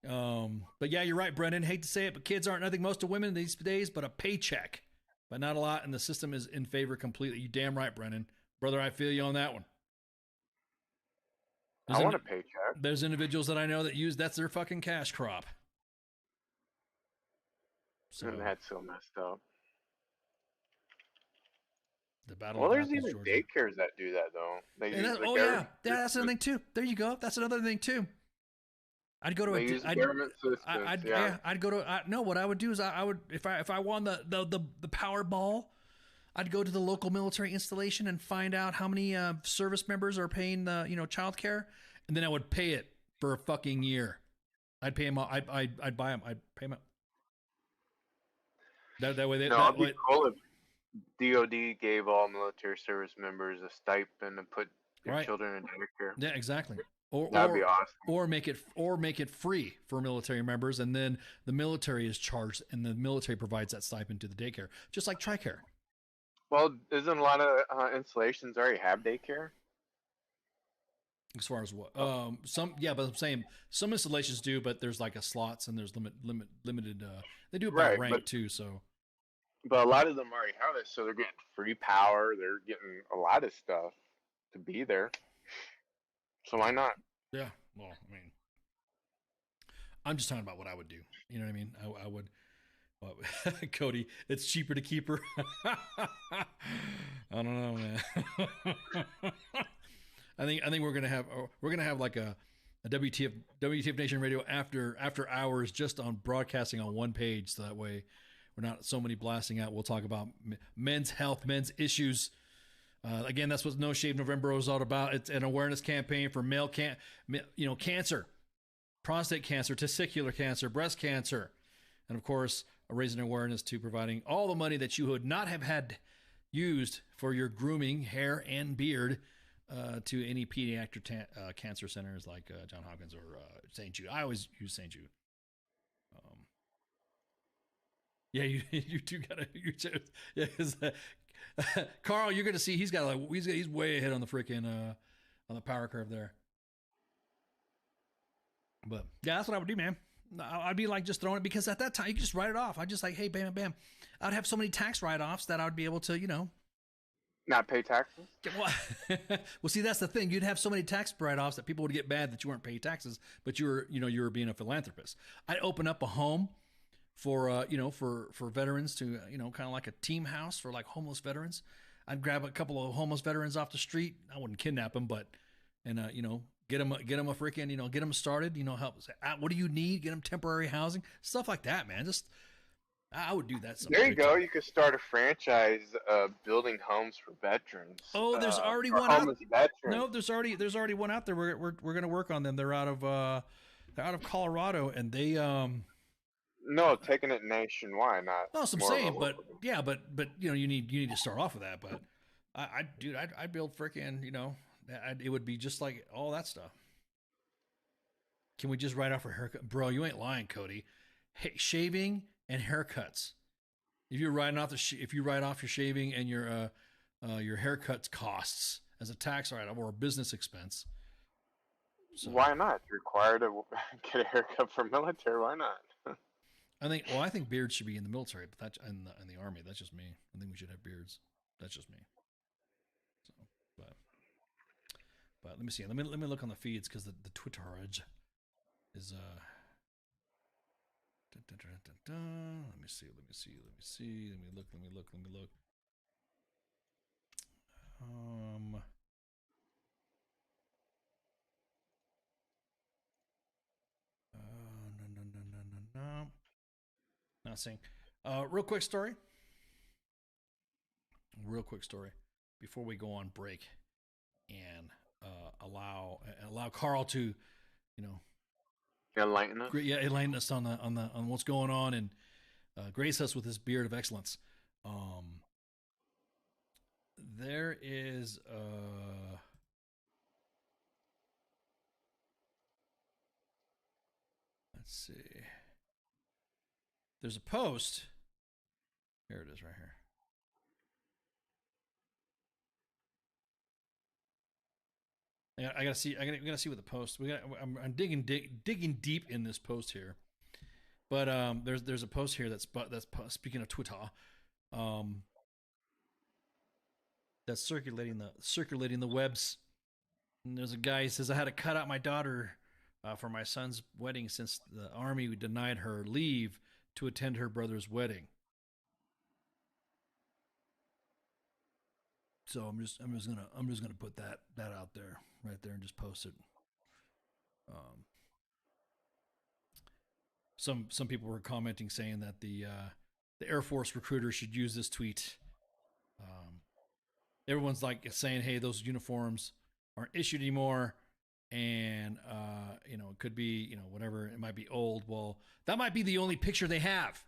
But yeah, you're right, Brennan. Hate to say it, but kids aren't nothing most to women these days but a paycheck, but not a lot, and the system is in favor completely. You damn right, Brennan, brother. I feel you on that one. I want a paycheck. There's individuals that I know that that's their fucking cash crop. So, and that's so messed up. The battle. Well, there's even daycares that do that though. Yeah, that's another thing too. There you go. That's another thing too. I'd go to government assistance. I'd go to no. What I would do is I would if I won the Powerball, I'd go to the local military installation and find out how many service members are paying the child care, and then I would pay it for a fucking year. I'd pay them. I'd buy them. I'd pay them. That way. It'd be cool if DOD gave all military service members a stipend and put their children in daycare. Yeah, exactly. That'd be awesome. Or make it free for military members, and then the military is charged, and the military provides that stipend to the daycare, just like TRICARE. Well, isn't a lot of installations already have daycare? As far as what? But I'm saying some installations do, but there's like a slots and there's limited. They do it by rank too, so. But a lot of them already have it, so they're getting free power. They're getting a lot of stuff to be there. So why not? Yeah. Well, I mean, I'm just talking about what I would do. You know what I mean? I would. Well, Cody, it's cheaper to keep her. I don't know, man. I think we're gonna have like a WTF Nation Radio after hours just on broadcasting on one page, so that way we're not so many blasting out. We'll talk about men's health, men's issues. Again, that's what No Shave November is all about. It's an awareness campaign for male cancer, prostate cancer, testicular cancer, breast cancer, and of course, raising awareness to providing all the money that you would not have had used for your grooming, hair, and beard to any pediatric cancer centers like John Hopkins or St. Jude. I always use St. Jude. Yeah, you two gotta. Yeah, Carl, you're gonna see he's way ahead on the freaking on the power curve there. But yeah, that's what I would do, man. I'd be like just throwing it, because at that time you just write it off. I'd just like, hey, bam, bam. I'd have so many tax write-offs that I would be able to, not pay taxes. Well, see, that's the thing. You'd have so many tax write-offs that people would get mad that you weren't paying taxes, but you were being a philanthropist. I'd open up a home for for veterans to kind of like a team house for like homeless veterans. I'd grab a couple of homeless veterans off the street. I wouldn't kidnap them, but get them a freaking get them started. Help. What do you need? Get them temporary housing, stuff like that, man. Just I would do that. There you go. You could start a franchise building homes for veterans. Oh, there's already one out. No, there's already one out there. We're gonna work on them. They're out of Colorado, and they No, taking it nationwide, not. No, that's what I'm saying, but yeah, but you need to start off with that. But I'd build freaking it would be just like all that stuff. Can we just write off a haircut, bro? You ain't lying, Cody. Hey, shaving and haircuts. If you write off your shaving and your haircuts costs as a tax write-off or a business expense. So, why not? It's required to get a haircut for military. Why not? I think beards should be in the military, but that's in the army. That's just me. I think we should have beards. That's just me. So, but let me see. Let me look on the feeds, because the Twitterage is Let me see. Let me look. No. Not seeing. Real quick story before we go on break and allow Carl to enlighten us. Yeah, enlighten us on what's going on, and grace us with his beard of excellence. There is let's see. There's a post. Here it is right here. I gotta see. I gotta see what the post. I'm digging deep in this post here, but there's a post here that's speaking of Twitter, that's circulating the webs. And there's a guy who says, I had to cut out my daughter for my son's wedding since the army denied her leave to attend her brother's wedding. So I'm just gonna put that out there right there and just post it. Some people were commenting saying that the Air Force recruiter should use this tweet. Everyone's like saying, hey, those uniforms aren't issued anymore, and it could be whatever, it might be old. Well, that might be the only picture they have,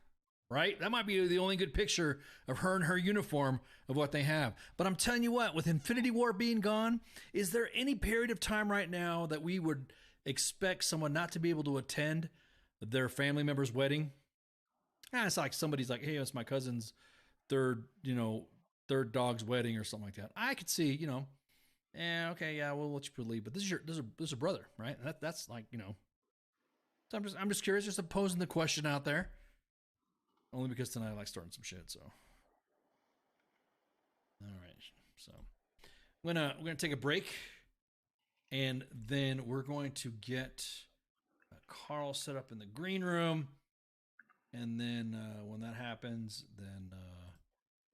right? That might be the only good picture of her and her uniform of what they have. But I'm telling you what, with Infinity War being gone, is there any period of time right now that we would expect someone not to be able to attend their family member's wedding? It's like somebody's like, hey, it's my cousin's third dog's wedding or something like that. I could see, okay, yeah, we'll let you leave, but this is your brother, right? That's like, So I'm just curious, just posing the question out there. Only because tonight I like starting some shit, so. All right, so we're gonna take a break, and then we're going to get Carl set up in the green room, and then when that happens, then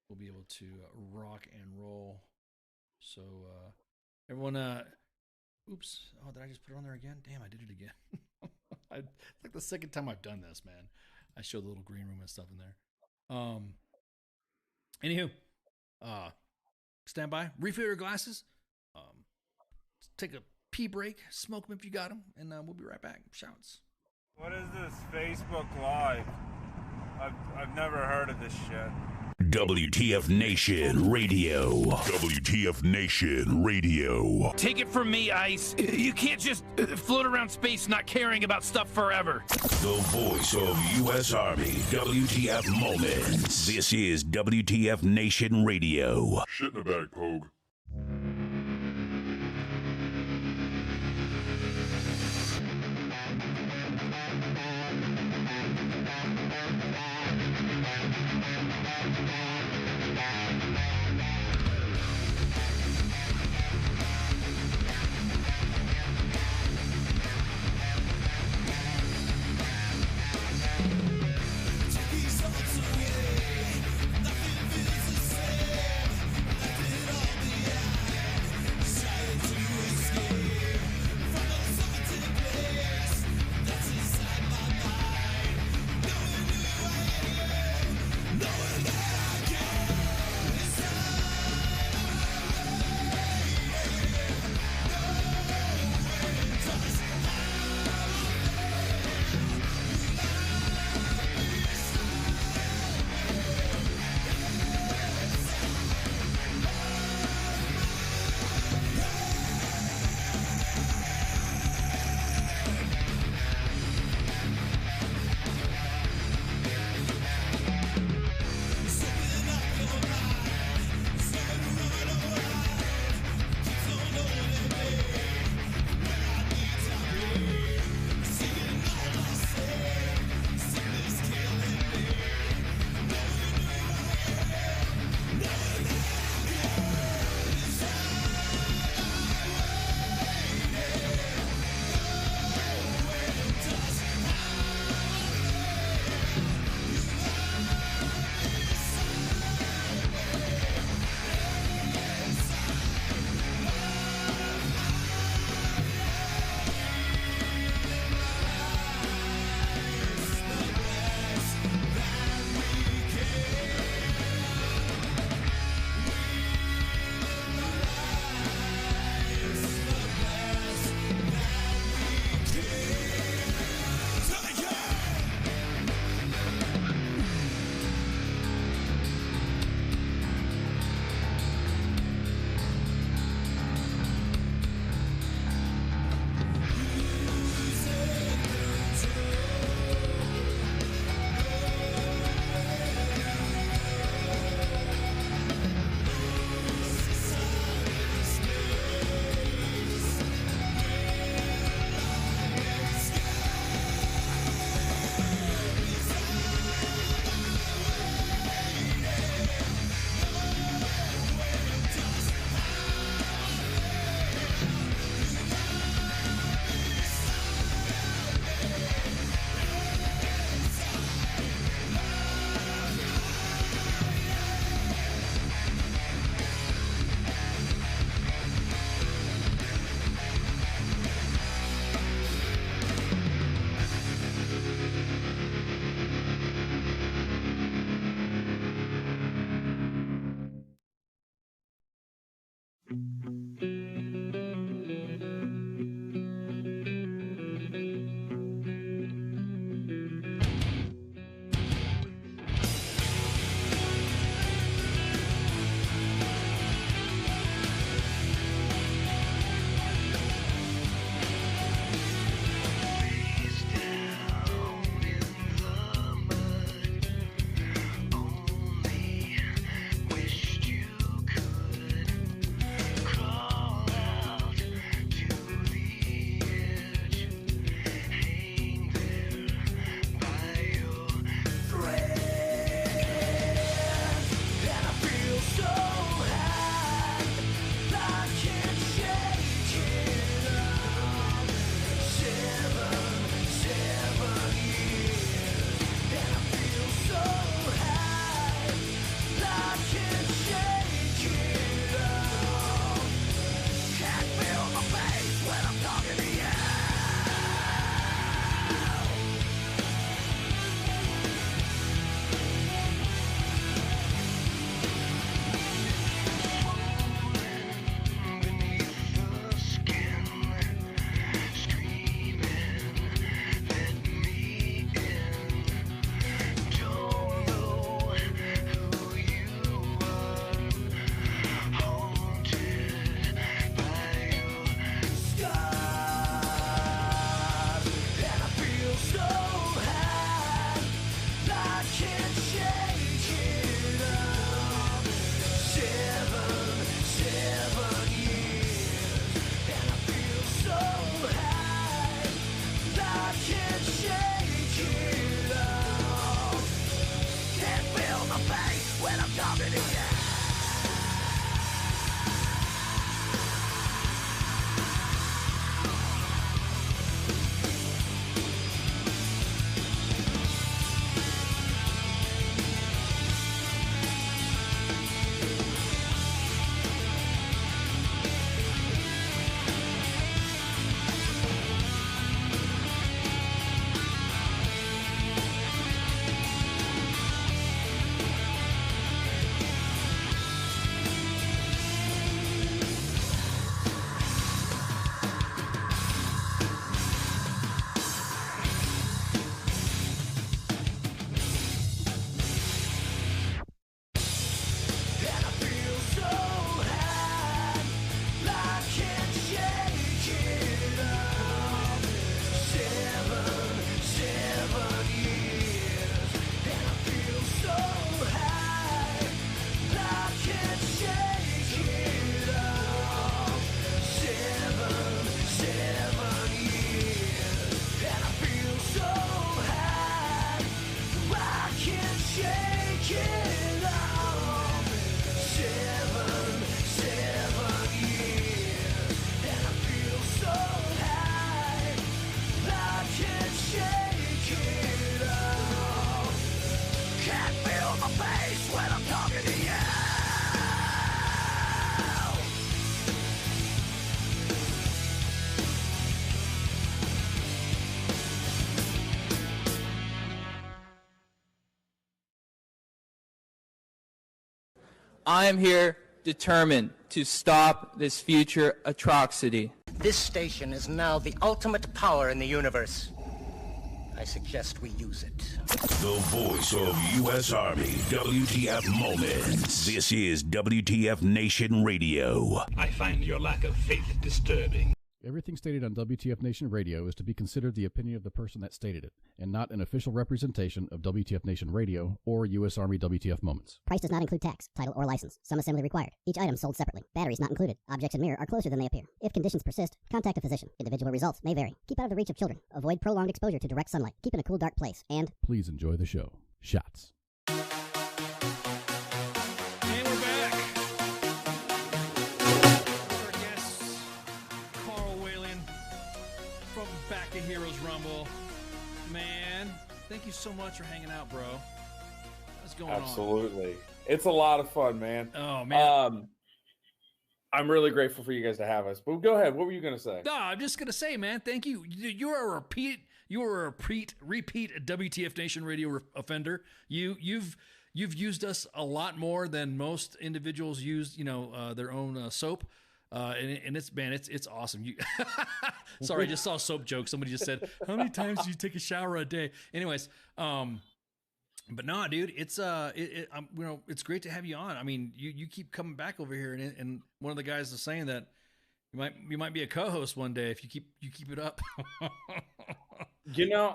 we'll be able to rock and roll. So everyone, oops, oh, did I just put it on there again? Damn, I did it again. It's like the second time I've done this, man. I showed the little green room and stuff in there. Anywho, stand by, refill your glasses, take a pee break, smoke them if you got them, and we'll be right back. Shouts. What is this Facebook Live? I've never heard of this shit. WTF Nation Radio. WTF Nation Radio. Take it from me, Ice. You can't just float around space not caring about stuff forever. The voice of U.S. Army. WTF Moments. This is WTF Nation Radio. Shit in the bag, Pogue. Nothing feels the same. Let it all be I am here determined to stop this future atrocity. This station is now the ultimate power in the universe. I suggest we use it. The voice of U.S. Army, WTF Moments. This is WTF Nation Radio. I find your lack of faith disturbing. Everything stated on WTF Nation Radio is to be considered the opinion of the person that stated it, and not an official representation of WTF Nation Radio or U.S. Army WTF Moments. Price does not include tax, title, or license. Some assembly required. Each item sold separately. Batteries not included. Objects in mirror are closer than they appear. If conditions persist, contact a physician. Individual results may vary. Keep out of the reach of children. Avoid prolonged exposure to direct sunlight. Keep in a cool, dark place. And please enjoy the show. Shots. And we're back. Our guest, Carl Whalen, from Back in Heroes Rumble. Man, thank you so much for hanging out, bro. What's going on? Absolutely. It's a lot of fun, man. Oh, man. I'm really grateful for you guys to have us. But go ahead. What were you going to say? No, I'm just going to say, man, thank you. You're a repeat WTF Nation Radio offender. You've used us a lot more than most individuals use, their own soap. And it's awesome. Sorry, I just saw a soap joke. Somebody just said, how many times do you take a shower a day? Anyways, but no, dude, it's it's great to have you on. I mean, you keep coming back over here, and one of the guys is saying that you might be a co-host one day if you keep it up.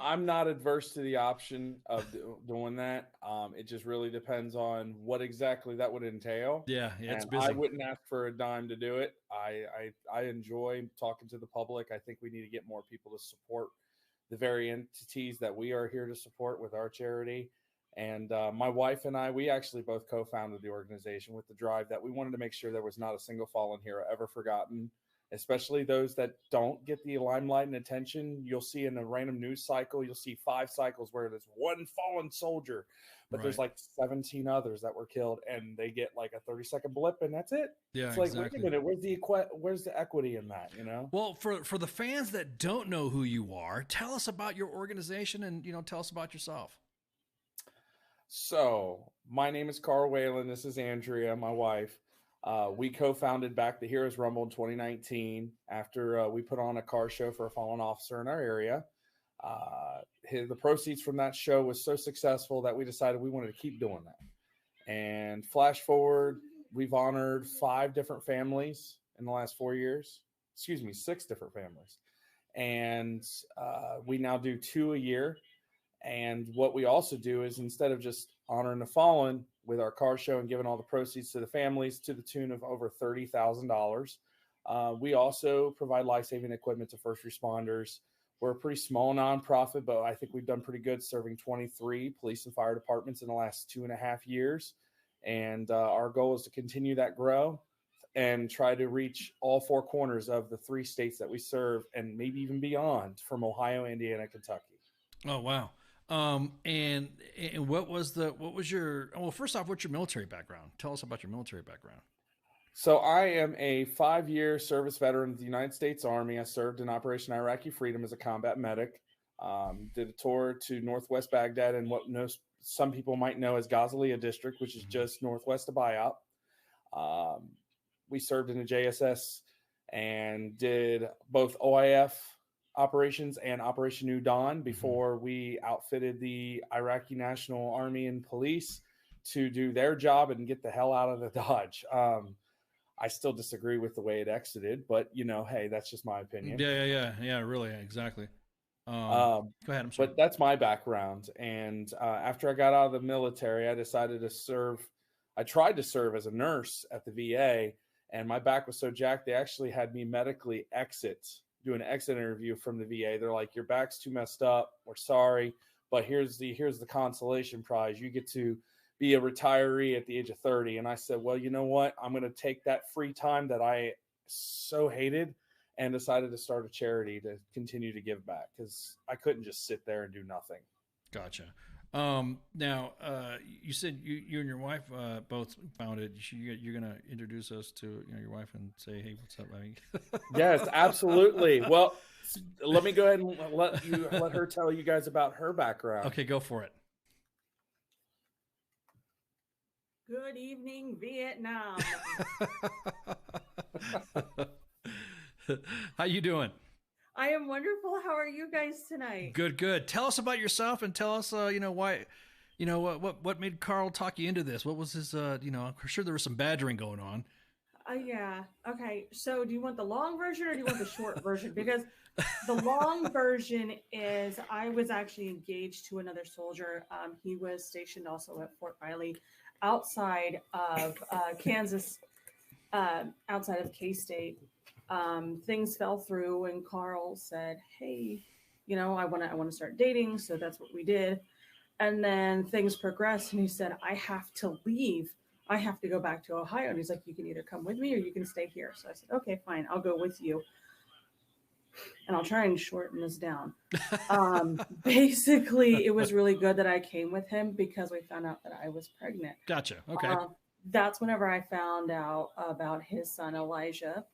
I'm not adverse to the option of doing that. It just really depends on what exactly that would entail. Yeah, it's and busy. I wouldn't ask for a dime to do it. I enjoy talking to the public. I think we need to get more people to support the very entities that we are here to support with our charity. And my wife and I, we actually both co-founded the organization with the drive that we wanted to make sure there was not a single fallen hero ever forgotten, especially those that don't get the limelight and attention. You'll see in a random news cycle, you'll see 5 cycles where there's one fallen soldier, but there's like 17 others that were killed, and they get like a 30-second blip, and that's it. Yeah, it's like, exactly. wait a minute, where's the equity in that, Well, for the fans that don't know who you are, tell us about your organization and, tell us about yourself. So my name is Carl Whalen. This is Andrea, my wife. We co-founded Back the Heroes Rumble in 2019 after we put on a car show for a fallen officer in our area. The proceeds from that show was so successful that we decided we wanted to keep doing that. And flash forward, we've honored 5 different families in the last 4 years. 6 different families. And we now do 2 a year. And what we also do is, instead of just honoring the fallen with our car show and giving all the proceeds to the families to the tune of over $30,000, we also provide life-saving equipment to first responders. We're a pretty small nonprofit, but I think we've done pretty good, serving 23 police and fire departments in the last 2.5 years. And our goal is to continue that grow and try to reach all 4 corners of the 3 states that we serve, and maybe even beyond, from Ohio, Indiana, Kentucky. Oh, wow. And what was your, well, first off, what's your military background? Tell us about your military background. So I am a 5-year service veteran of the United States Army. I served in Operation Iraqi Freedom as a combat medic. Did a tour to Northwest Baghdad and what some people might know as Ghazaliya District, which is just northwest of Bayat. We served in the JSS and did both OIF operations and Operation New Dawn before we outfitted the Iraqi National Army and police to do their job and get the hell out of the Dodge. I still disagree with the way it exited, but hey, that's just my opinion. Yeah, really, exactly. Go ahead. I'm sorry. But that's my background. And after I got out of the military, I decided to serve. I tried to serve as a nurse at the VA, and my back was so jacked, they actually had me medically do an exit interview from the VA. They're like, your back's too messed up. We're sorry, but here's the consolation prize. You get to be a retiree at the age of 30. And I said, well, you know what? I'm going to take that free time that I so hated and decided to start a charity to continue to give back, because I couldn't just sit there and do nothing. Gotcha. Now, you said you and your wife both founded. You're going to introduce us to your wife and say, hey, what's up? I mean, yes, absolutely. Well, let me go ahead and let her tell you guys about her background. Okay, go for it. Good evening, Vietnam. How you doing? I am wonderful. How are you guys tonight? Good, good. Tell us about yourself and tell us, why, what made Carl talk you into this? What was his, I'm sure there was some badgering going on. Yeah. Okay. So do you want the long version or do you want the short version? Because the long version is I was actually engaged to another soldier. He was stationed also at Fort Riley outside of Kansas, outside of K-State. Things fell through and Carl said, hey, I want to start dating. So that's what we did. And then things progressed and he said, I have to leave. I have to go back to Ohio. And he's like, you can either come with me or you can stay here. So I said, okay, fine. I'll go with you. And I'll try and shorten this down. Basically, it was really good that I came with him because we found out that I was pregnant. Gotcha. Okay. That's whenever I found out about his son, Elijah.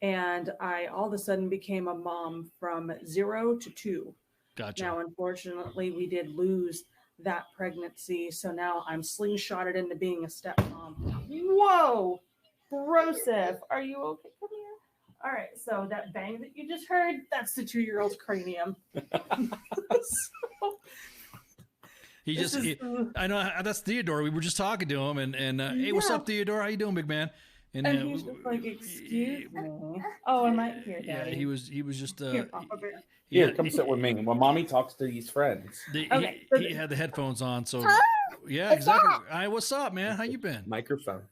And I all of a sudden became a mom from 0 to 2. Gotcha. Now, unfortunately, we did lose that pregnancy. So now I'm slingshotted into being a stepmom. Whoa! Broseph, are you okay? Come here. All right, so that bang that you just heard, that's the 2-year-old's cranium. I know that's Theodore. We were just talking to him and hey, what's up, Theodore? How you doing, big man? And he's just like, excuse me. Oh, am I here, Daddy? Yeah, he was just Here, Papa Bear. Here, come sit with me while Mommy talks to these friends. He had the headphones on, so yeah, exactly. Hi, what's up, man? How you been? Microphone.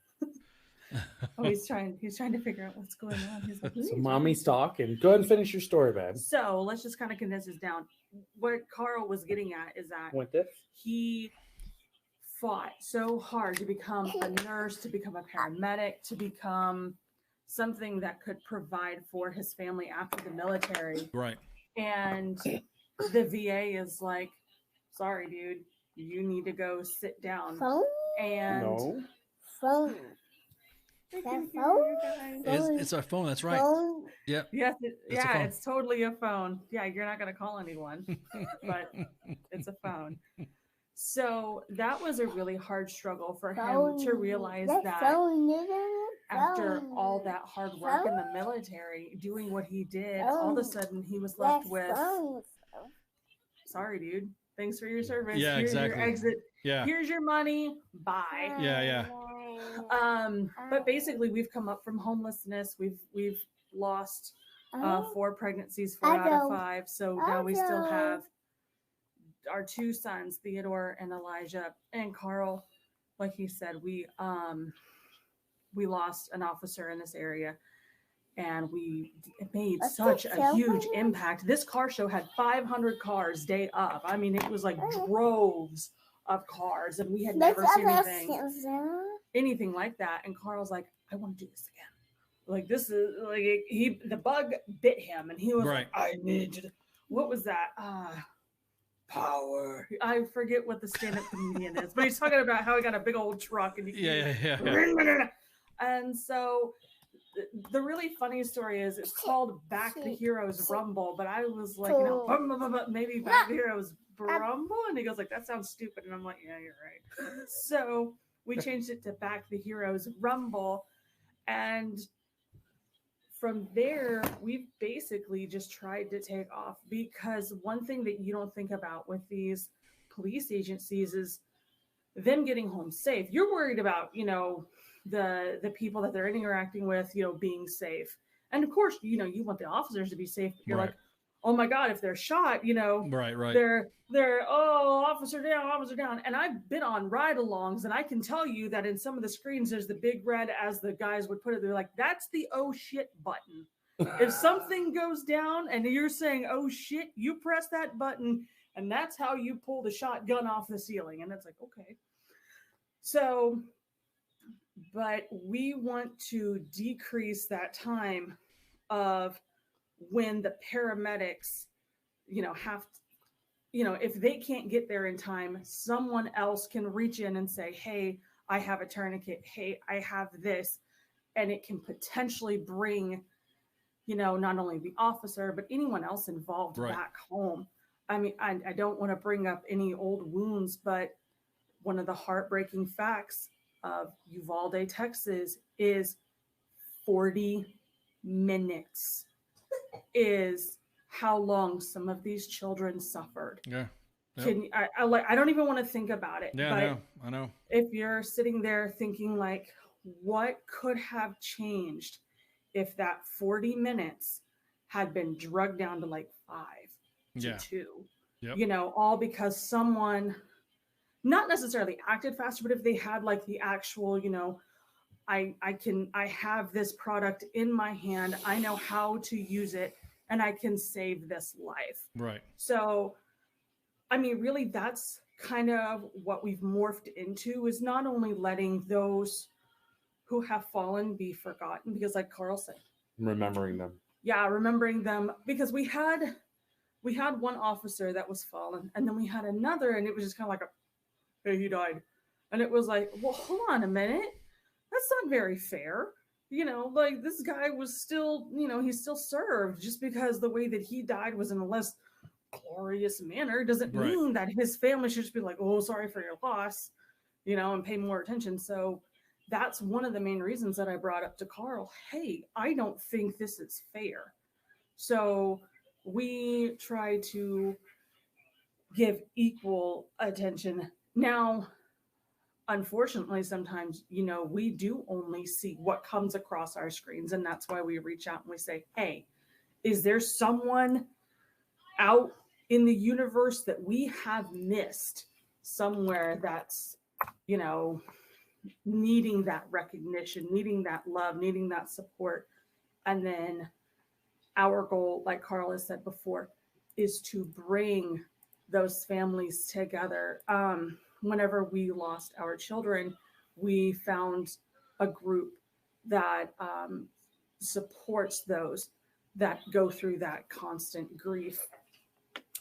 Oh, he's trying to figure out what's going on. He's like, so Mommy's talking. Go ahead and finish your story, babe. So let's just kind of condense this down. What Carl was getting at is that he fought so hard to become a nurse, to become a paramedic, to become something that could provide for his family after the military. Right. And the VA is like, sorry, dude, you need to go sit down. Phone? And no. Phone. It's our phone. That's right. Phone. Yeah. Yes. It's totally a phone. Yeah, you're not going to call anyone, but it's a phone. So that was a really hard struggle for him to realize that after all that hard work in the military, doing what he did, all of a sudden he was left with, sorry, dude, thanks for your service. Yeah, Here's exactly. your exit. Yeah. Here's your money. Bye. Yeah. But basically we've come up from homelessness. We've lost 4 pregnancies, 4 out of 5. So now we still have our 2 sons, Theodore and Elijah. And Carl, like he said, we lost an officer in this area, and it made such a huge impact. This car show had 500 cars day of. I mean, it was like droves of cars, and we had never seen anything like that. And Carl's like, I want to do this again. Like, this is like the bug bit him, and he was like, I need to. What was that? Power. I forget what the stand-up comedian is, but he's talking about how he got a big old truck and And so the really funny story is it's called Back the Heroes Rumble, but I was like, maybe Back the Heroes Rumble, and he goes like, that sounds stupid, and I'm like, yeah, you're right. So we changed it to Back the Heroes Rumble, and from there, we've basically just tried to take off, because one thing that you don't think about with these police agencies is them getting home safe. You're worried about, the people that they're interacting with, being safe. And of course, you want the officers to be safe. But you're like, oh my God, if they're shot, right. They're officer down. And I've been on ride-alongs, and I can tell you that in some of the screens, there's the big red, as the guys would put it. They're like, that's the oh shit button. If something goes down and you're saying, oh shit, you press that button, and that's how you pull the shotgun off the ceiling. And it's like, okay. So, but we want to decrease that time of when the paramedics, have to, if they can't get there in time, someone else can reach in and say, hey, I have a tourniquet. Hey, I have this. And it can potentially bring, not only the officer, but anyone else involved back home. I mean, I don't want to bring up any old wounds, but one of the heartbreaking facts of Uvalde, Texas is 40 minutes is how long some of these children suffered. Yeah. Yep. Can I don't even want to think about it. Yeah, but I know. If you're sitting there thinking like, what could have changed if that 40 minutes had been drugged down to like 5 to 2? Yep. You know, all because someone not necessarily acted faster, but if they had like the actual, you know, I have this product in my hand, I know how to use it, and I can save this life. Right. So, I mean, really, that's kind of what we've morphed into, is not only letting those who have fallen be forgotten, because like Carl said, Remembering them. yeah, remembering them, because we had one officer that was fallen, and then we had another, and it was just kind of like hey, he died. And it was like, well, hold on a minute. That's not very fair. You know, like this guy was still, you know, he's still served. Just because the way that he died was in a less glorious manner doesn't mean that his family should just be like, oh, sorry for your loss, you know, and pay more attention. So that's one of the main reasons that I brought up to Carl, hey, I don't think this is fair. So we try to give equal attention. Now, unfortunately, sometimes, you know, we do only see what comes across our screens. And that's why we reach out and we say, hey, is there someone out in the universe that we have missed somewhere that's, you know, needing that recognition, needing that love, needing that support? And then our goal, like Carl has said before, is to bring those families together. Whenever we lost our children, we found a group that supports those that go through that constant grief.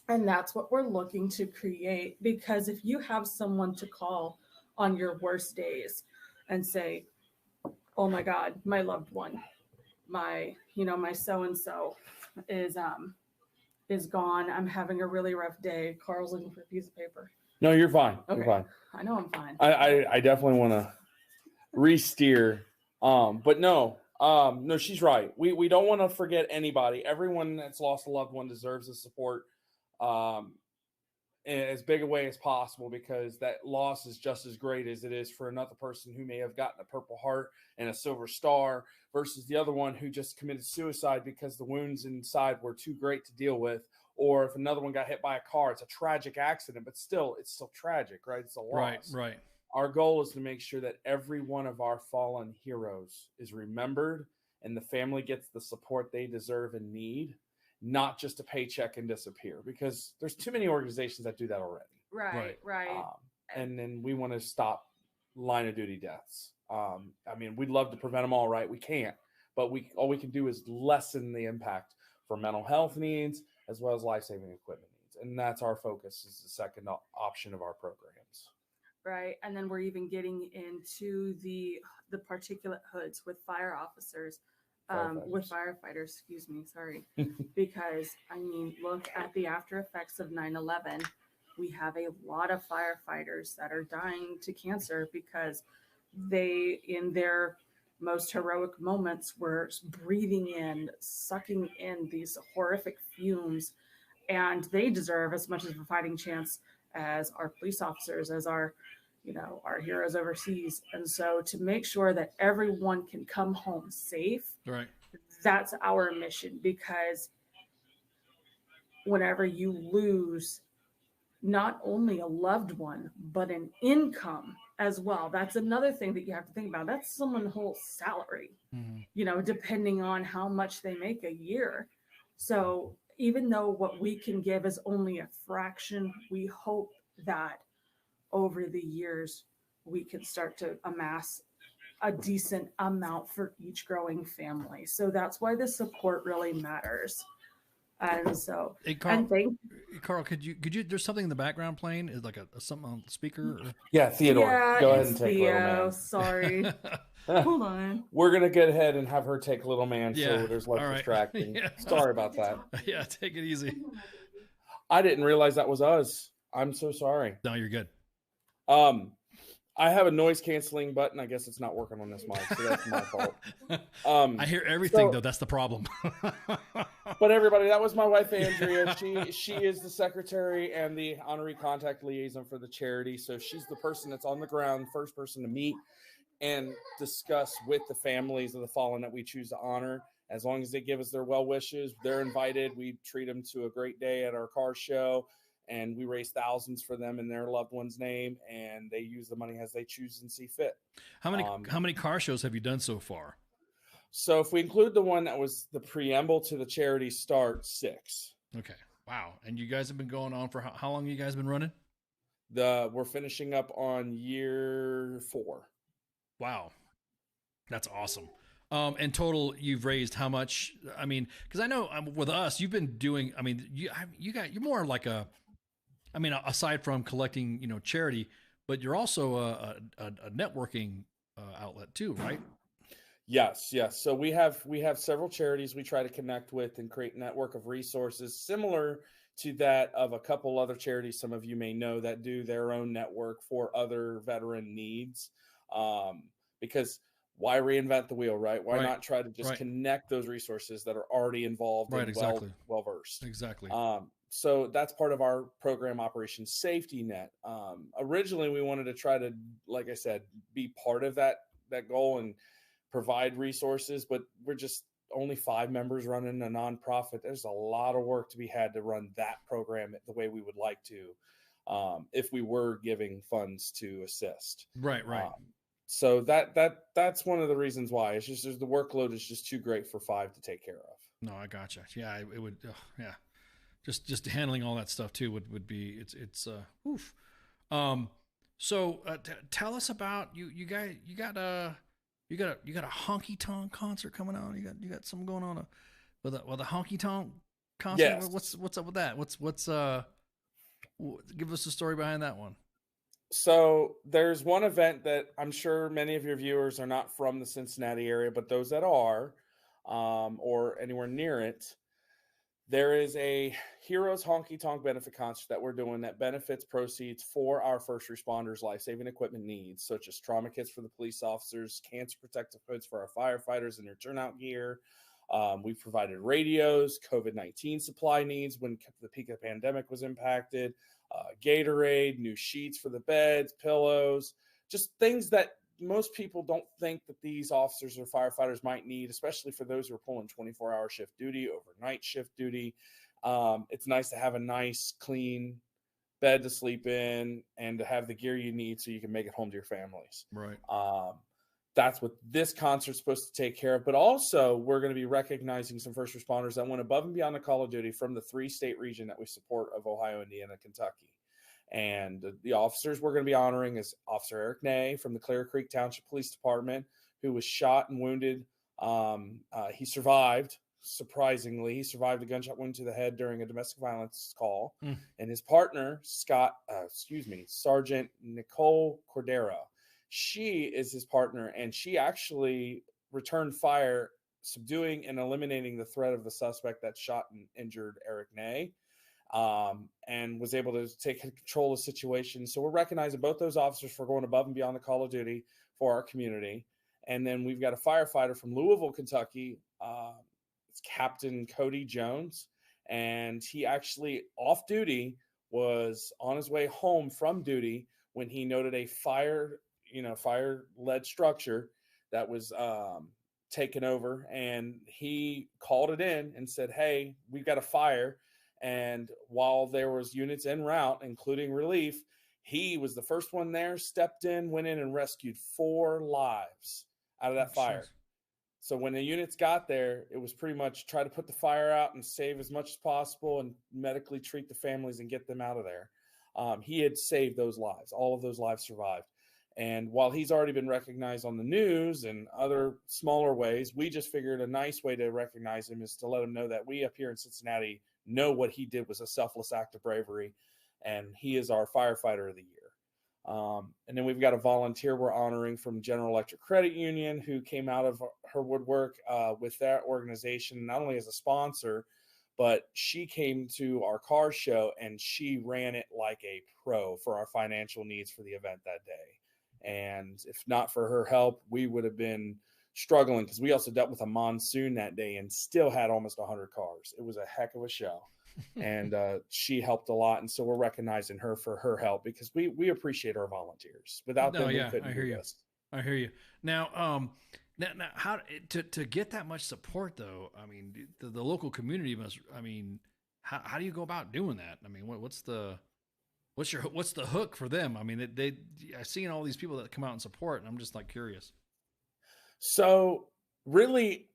And that's what we're looking to create, because if you have someone to call on your worst days and say, oh my God, my loved one, my so-and-so is gone. I'm having a really rough day. Carl's looking for a piece of paper. No, you're fine. Okay. You're fine. I know I'm fine. I definitely want to re-steer. But no, she's right. We don't want to forget anybody. Everyone that's lost a loved one deserves the support in as big a way as possible, because that loss is just as great as it is for another person who may have gotten a Purple Heart and a Silver Star versus the other one who just committed suicide because the wounds inside were too great to deal with. Or if another one got hit by a car, it's a tragic accident, but it's still tragic, right? It's a loss. Right. Our goal is to make sure that every one of our fallen heroes is remembered and the family gets the support they deserve and need, not just a paycheck and disappear, because there's too many organizations that do that already. Right. And then we want to stop line of duty deaths. I mean, we'd love to prevent them all, right? We can't, but all we can do is lessen the impact for mental health needs as well as life-saving equipment needs. And that's our focus, is the second option of our programs. Right. And then we're even getting into the particulate hoods with fire officers, with firefighters, excuse me, sorry. Because, I mean, look at the after effects of 9/11. We have a lot of firefighters that are dying to cancer because they, in their most heroic moments, were breathing in, sucking in these horrific fumes, and they deserve as much of a fighting chance as our police officers, as our heroes overseas. And so to make sure that everyone can come home safe, right, that's our mission. Because whenever you lose not only a loved one, but an income as well, that's another thing that you have to think about. That's someone's whole salary, depending on how much they make a year. So even though what we can give is only a fraction, we hope that over the years we can start to amass a decent amount for each growing family. So that's why the support really matters. And so, hey, Carl, could you? There's something in the background playing. Is like something on the speaker? Or? Yeah, Theodore. Yeah, go ahead and take Theo. Little Man. Sorry. Hold on. We're gonna get ahead and have her take Little Man, Yeah. so there's less All right. distracting. Yeah. Sorry about that. Yeah, take it easy. I didn't realize that was us. I'm so sorry. No, you're good. I have a noise canceling button. I guess it's not working on this mic, so that's my fault. I hear everything though. That's the problem. But everybody, that was my wife Andrea. She is the secretary and the honorary contact liaison for the charity. So she's the person that's on the ground, first person to meet and discuss with the families of the fallen that we choose to honor. As long as they give us their well wishes, they're invited. We treat them to a great day at our car show, and we raise thousands for them in their loved one's name, and they use the money as they choose and see fit. How many car shows have you done so far? So if we include the one that was the preamble to the charity start, 6. Okay. Wow. And you guys have been going on for how long? You guys been running? We're finishing up on year 4. Wow. That's awesome. In total, you've raised how much? I mean, because I know with us, you've been doing. I mean, you're more like a. I mean, aside from collecting, charity, but you're also a networking outlet too, right? Yes. So we have several charities we try to connect with and create a network of resources similar to that of a couple other charities some of you may know that do their own network for other veteran needs. Because why reinvent the wheel, right? Why not try to just connect those resources that are already involved and well versed? Exactly. So that's part of our program Operation Safety Net. Originally, we wanted to try to, like I said, be part of that goal and provide resources, but we're just only 5 members running a nonprofit. There's a lot of work to be had to run that program the way we would like to, if we were giving funds to assist. Right. So that's one of the reasons why. It's just the workload is just too great for 5 to take care of. No, I gotcha. Yeah, it would. Yeah, just handling all that stuff too would be it's oof. So tell us about you guys. You got a honky tonk concert coming on. You got something going on with a honky tonk concert. Yes. What's up with that? What's give us the story behind that one. So there's one event that I'm sure many of your viewers are not from the Cincinnati area, but those that are, or anywhere near it, there is a Heroes Honky Tonk benefit concert that we're doing that benefits proceeds for our first responders' life-saving equipment needs, such as trauma kits for the police officers, cancer protective hoods for our firefighters and their turnout gear. We've provided radios, COVID-19 supply needs when the peak of the pandemic was impacted, Gatorade, new sheets for the beds, pillows, just things that most people don't think that these officers or firefighters might need, especially for those who are pulling 24-hour shift duty, overnight shift duty. It's nice to have a nice, clean bed to sleep in and to have the gear you need so you can make it home to your families. Right. That's what this concert's supposed to take care of. But also, we're going to be recognizing some first responders that went above and beyond the call of duty from the 3-state region that we support of Ohio, Indiana, Kentucky. And the officers we're going to be honoring is Officer Eric Ney from the Clear Creek Township Police Department, who was shot and wounded. He survived. Surprisingly, he survived a gunshot wound to the head during a domestic violence call. And his partner, Sergeant Nicole Cordero, she is his partner, and she actually returned fire, subduing and eliminating the threat of the suspect that shot and injured Eric Ney, and was able to take control of the situation. So we're recognizing both those officers for going above and beyond the call of duty for our community. And then we've got a firefighter from Louisville, Kentucky. It's Captain Cody Jones, and he actually off duty was on his way home from duty when he noted a fire-led structure that was taken over, and he called it in and said, "Hey, we've got a fire." And while there was units en route, including relief, he was the first one there, stepped in, went in and rescued 4 lives out of that fire. Geez. So when the units got there, it was pretty much try to put the fire out and save as much as possible and medically treat the families and get them out of there. He had saved those lives. All of those lives survived. And while he's already been recognized on the news and other smaller ways, we just figured a nice way to recognize him is to let him know that we up here in Cincinnati know what he did was a selfless act of bravery, and he is our firefighter of the year. And then we've got a volunteer we're honoring from General Electric Credit Union who came out of her woodwork with that organization, not only as a sponsor, but she came to our car show and she ran it like a pro for our financial needs for the event that day. And if not for her help, we would have been struggling, because we also dealt with a monsoon that day and still had almost 100 cars. It was a heck of a show. And she helped a lot. And so we're recognizing her for her help, because we appreciate our volunteers. Without them, we couldn't do this. I hear you. Now, now how to get that much support though? I mean, the local community must. I mean, how do you go about doing that? I mean, what's the hook for them? I mean, I've seen all these people that come out and support, and I'm just like curious. So really,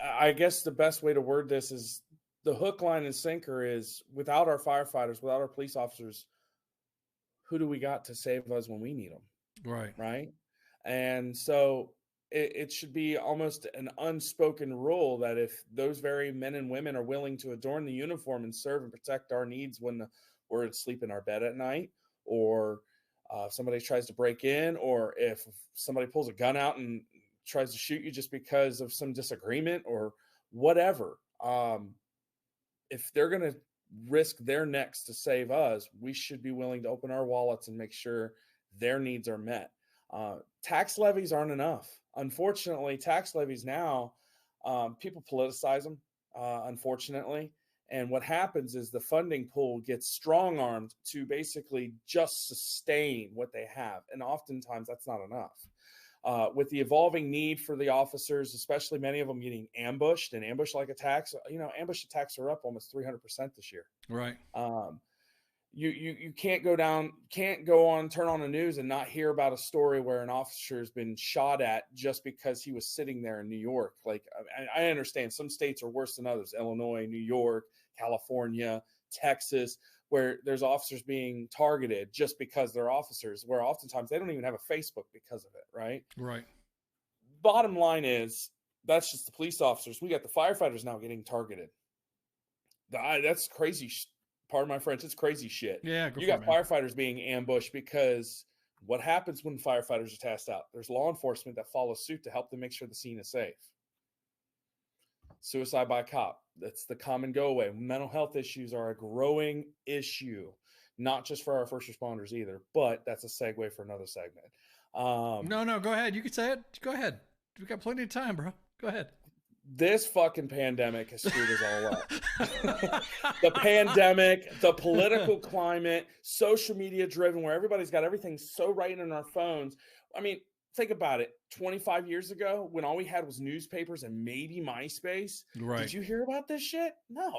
I guess the best way to word this is the hook, line, and sinker is, without our firefighters, without our police officers, who do we got to save us when we need them? Right. Right. And so it should be almost an unspoken rule that if those very men and women are willing to adorn the uniform and serve and protect our needs when we're asleep in our bed at night, or if somebody tries to break in, or if somebody pulls a gun out and tries to shoot you just because of some disagreement or whatever, if they're going to risk their necks to save us, we should be willing to open our wallets and make sure their needs are met. Tax levies aren't enough. Unfortunately, tax levies now, people politicize them, unfortunately. And what happens is the funding pool gets strong-armed to basically just sustain what they have. And oftentimes that's not enough. With the evolving need for the officers, especially many of them getting ambushed and ambush-like attacks, ambush attacks are up almost 300% this year. Right. You can't go on, turn on the news and not hear about a story where an officer has been shot at just because he was sitting there in New York. Like, I understand some states are worse than others: Illinois, New York, California, Texas, where there's officers being targeted just because they're officers, where oftentimes they don't even have a Facebook because of it. Right. Right. Bottom line is, that's just the police officers. We got the firefighters now getting targeted. That's crazy. Pardon my French, it's crazy shit. Yeah, you got firefighters being ambushed, because what happens when firefighters are tasked out? There's law enforcement that follows suit to help them make sure the scene is safe. Suicide by cop, that's the common go away. Mental health issues are a growing issue, not just for our first responders either, but that's a segue for another segment. No, go ahead. You can say it. Go ahead. We got plenty of time, bro. Go ahead. This fucking pandemic has screwed us all up. The pandemic, the political climate, social media driven, where everybody's got everything so right in our phones. I mean, think about it. 25 years ago, when all we had was newspapers and maybe MySpace, right? Did you hear about this shit? No.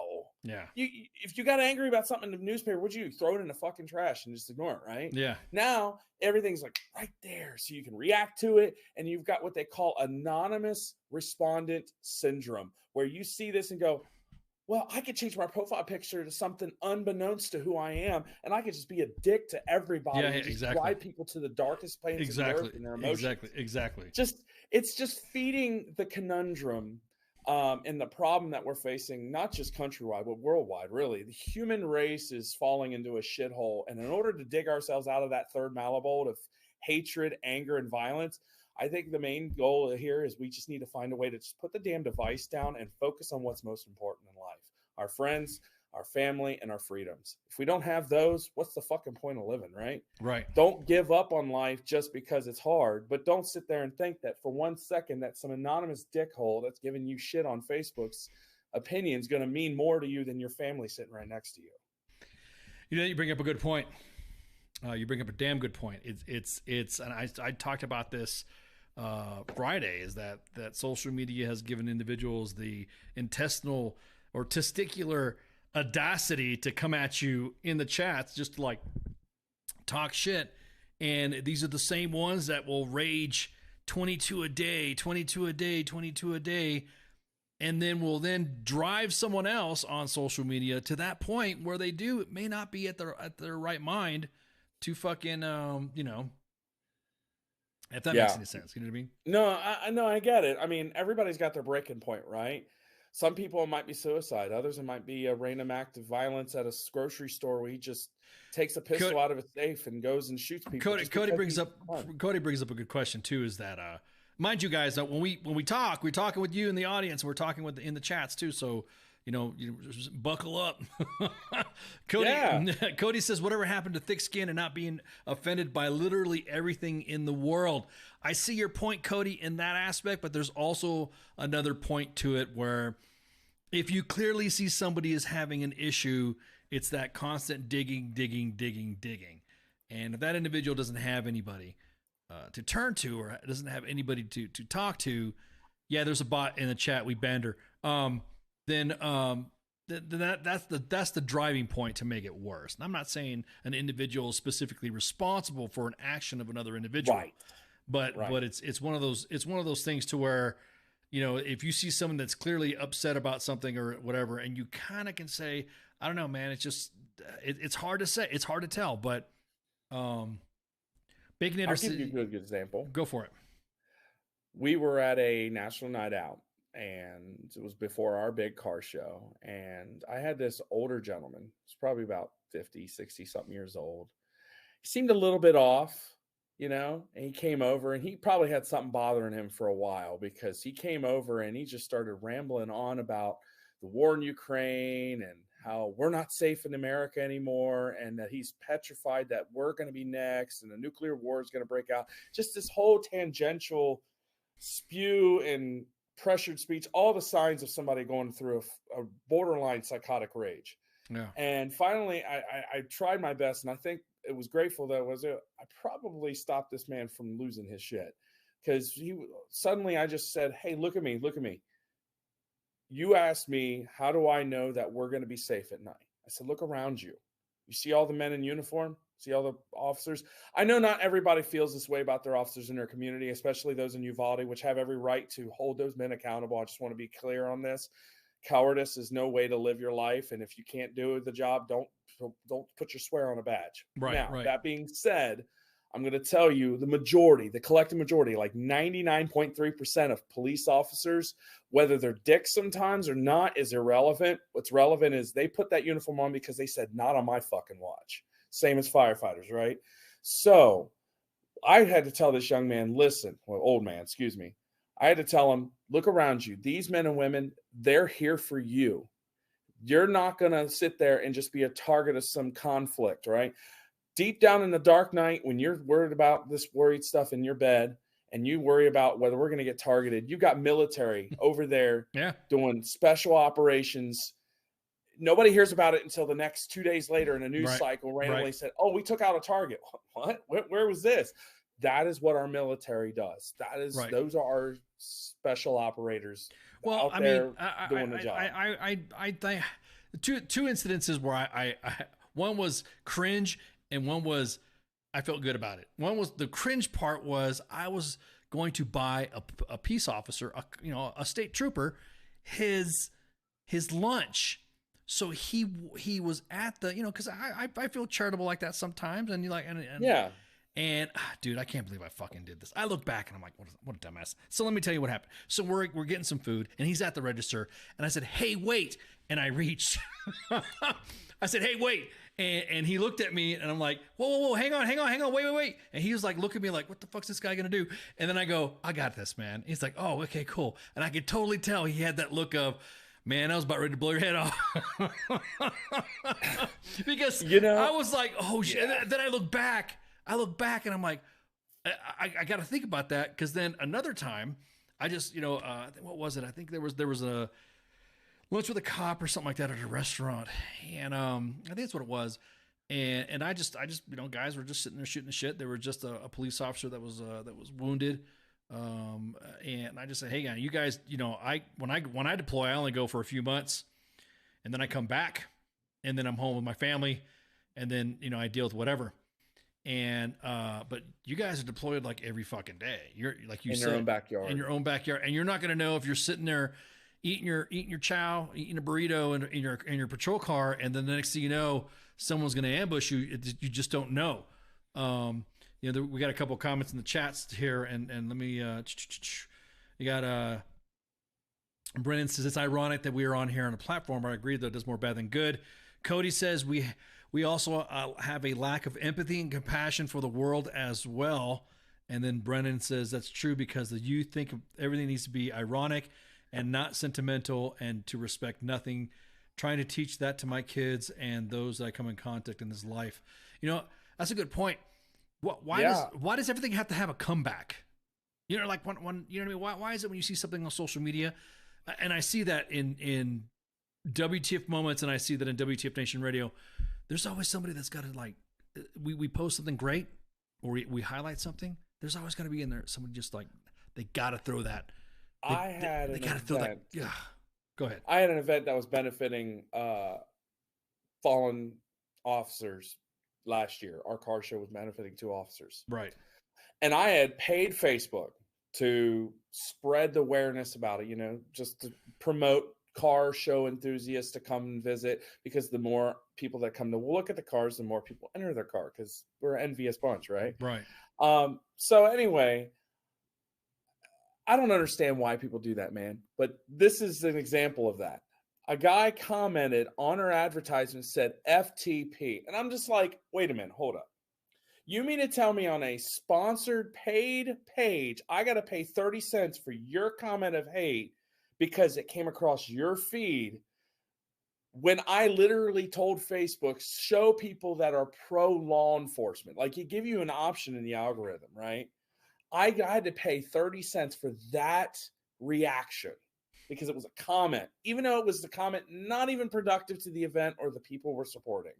Yeah. If you got angry about something in the newspaper, what'd you do? Throw it in the fucking trash and just ignore it, right? Yeah. Now everything's like right there, so you can react to it, and you've got what they call anonymous respondent syndrome, where you see this and go, well, I could change my profile picture to something unbeknownst to who I am, and I could just be a dick to everybody. Yeah, and just exactly. drive people to the darkest places of the earth in their emotions. Exactly. It's just feeding the conundrum and the problem that we're facing, not just countrywide, but worldwide, really. The human race is falling into a shithole, and in order to dig ourselves out of that third Malibult of hatred, anger, and violence, I think the main goal here is we just need to find a way to just put the damn device down and focus on what's most important in life: our friends, our family, and our freedoms. If we don't have those, what's the fucking point of living, right? Right. Don't give up on life just because it's hard, but don't sit there and think that for 1 second that some anonymous dickhole that's giving you shit on Facebook's opinion is going to mean more to you than your family sitting right next to you. You bring up a good point. You bring up a damn good point. It's and I talked about this Friday, is that social media has given individuals the intestinal or testicular audacity to come at you in the chats just to like talk shit. And these are the same ones that will rage 22 a day, and then will then drive someone else on social media to that point where they may not be at their right mind to fucking, if that makes any sense. You know what I mean? No, I get it. I mean, everybody's got their breaking point, right? Some people, it might be suicide. Others, it might be a random act of violence at a grocery store where he just takes a pistol out of a safe and goes and shoots people. Cody brings up a good question too. Is that mind you guys, when we talk, we're talking with you in the audience, and we're talking in the chats too. So just buckle up. Cody says, whatever happened to thick skin and not being offended by literally everything in the world? I see your point, Cody, in that aspect, but there's also another point to it where if you clearly see somebody is having an issue, it's that constant digging. And if that individual doesn't have anybody to turn to or doesn't have anybody to talk to, yeah, there's a bot in the chat, we banned her. Then that's the driving point to make it worse. And I'm not saying an individual is specifically responsible for an action of another individual, Right. But it's one of those things to where, if you see someone that's clearly upset about something or whatever, and you kind of can say, I don't know, man, it's just it's hard to say, it's hard to tell, but Baconator, I'll give you a good example. Go for it. We were at a national night out, and it was before our big car show. And I had this older gentleman. He's probably about 50, 60 something years old. He seemed a little bit off, and he came over, and he probably had something bothering him for a while, because he came over and he just started rambling on about the war in Ukraine and how we're not safe in America anymore, and that he's petrified that we're going to be next and a nuclear war is going to break out. Just this whole tangential spew and pressured speech, all the signs of somebody going through a borderline psychotic rage. Yeah. And finally, I tried my best, and I think it was grateful that I probably stopped this man from losing his shit, because suddenly I just said, hey, look at me. You asked me, how do I know that we're going to be safe at night? I said, look around you. You see all the men in uniform? See all the officers? I know not everybody feels this way about their officers in their community, especially those in Uvalde, which have every right to hold those men accountable. I just want to be clear on this. Cowardice is no way to live your life. And if you can't do the job, don't put your swear on a badge. Now, that being said, I'm going to tell you the collective majority, like 99.3% of police officers, whether they're dicks sometimes or not, is irrelevant. What's relevant is they put that uniform on because they said, not on my fucking watch. Same as firefighters, right? So I had to tell this young man, old man, excuse me. I had to tell him, look around you. These men and women, they're here for you. You're not going to sit there and just be a target of some conflict, right? Deep down in the dark night, when you're worried about this worried stuff in your bed and you worry about whether we're going to get targeted, you got military over there doing special operations. Nobody hears about it until the next 2 days later in a news cycle randomly said, oh, we took out a target. What? Where was this? That is what our military does. Those are our special operators out there doing the job. I think two incidences where one was cringe and one was I felt good about it. One was the cringe part was I was going to buy a peace officer, a state trooper, his lunch. So he was at the, because I feel charitable like that sometimes, and and dude, I can't believe I fucking did this. I look back and I'm like, what a dumbass. So let me tell you what happened. So we're getting some food, and he's at the register, and I said, hey, wait, and I reached. I said, hey, wait. And he looked at me, and I'm like, whoa, hang on, wait. And he was like, look at me like, what the fuck's this guy gonna do? And then I go, I got this, man. He's like, oh, okay, cool. And I could totally tell he had that look of, man, I was about ready to blow your head off. Because I was like, oh shit. Yeah. Then I look back and I'm like, I got to think about that. Because then another time, I just, what was it? I think there was a lunch with a cop or something like that at a restaurant, and I think that's what it was. And I just guys were just sitting there shooting the shit. There was just a police officer that was wounded. And I just said, hey, you guys, when I deploy, I only go for a few months, and then I come back, and then I'm home with my family, and then, I deal with whatever. And, but you guys are deployed like every fucking day. You're like you said, in your own backyard, and you're not going to know if you're sitting there eating your chow, eating a burrito in your patrol car, and then the next thing you know, someone's going to ambush you. You just don't know. We got a couple of comments in the chats here, and let me, you got, Brennan says, it's ironic that we are on here on a platform where I agree that it does more bad than good. Cody says, we also have a lack of empathy and compassion for the world as well. And then Brennan says, that's true because the youth think everything needs to be ironic and not sentimental, and to respect nothing. Trying to teach that to my kids and those that I come in contact in this life. You know, that's a good point. Why does everything have to have a comeback? You know, like when you know what I mean? Why is it when you see something on social media, and I see that in WTF moments, and I see that in WTF Nation Radio, there's always somebody that's got to, like, we post something great, or we highlight something. There's always got to be in there someone just like, they got to throw that. They got to throw that. Yeah. Go ahead. I had an event that was benefiting fallen officers last year. Our car show was benefiting 2 officers. Right. And I had paid Facebook to spread the awareness about it, you know, just to promote car show enthusiasts to come and visit, because the more people that come to look at the cars, the more people enter their car, because we're an envious bunch, right? Right. So anyway, I don't understand why people do that, man. But this is an example of that. A guy commented on our advertisement, said FTP. And I'm just like, wait a minute, hold up. You mean to tell me on a sponsored paid page, I got to pay 30 cents for your comment of hate because it came across your feed, when I literally told Facebook, show people that are pro law enforcement. Like, you give you an option in the algorithm, right? I had to pay 30 cents for that reaction because it was a comment, even though it was the comment not even productive to the event or the people we're supporting.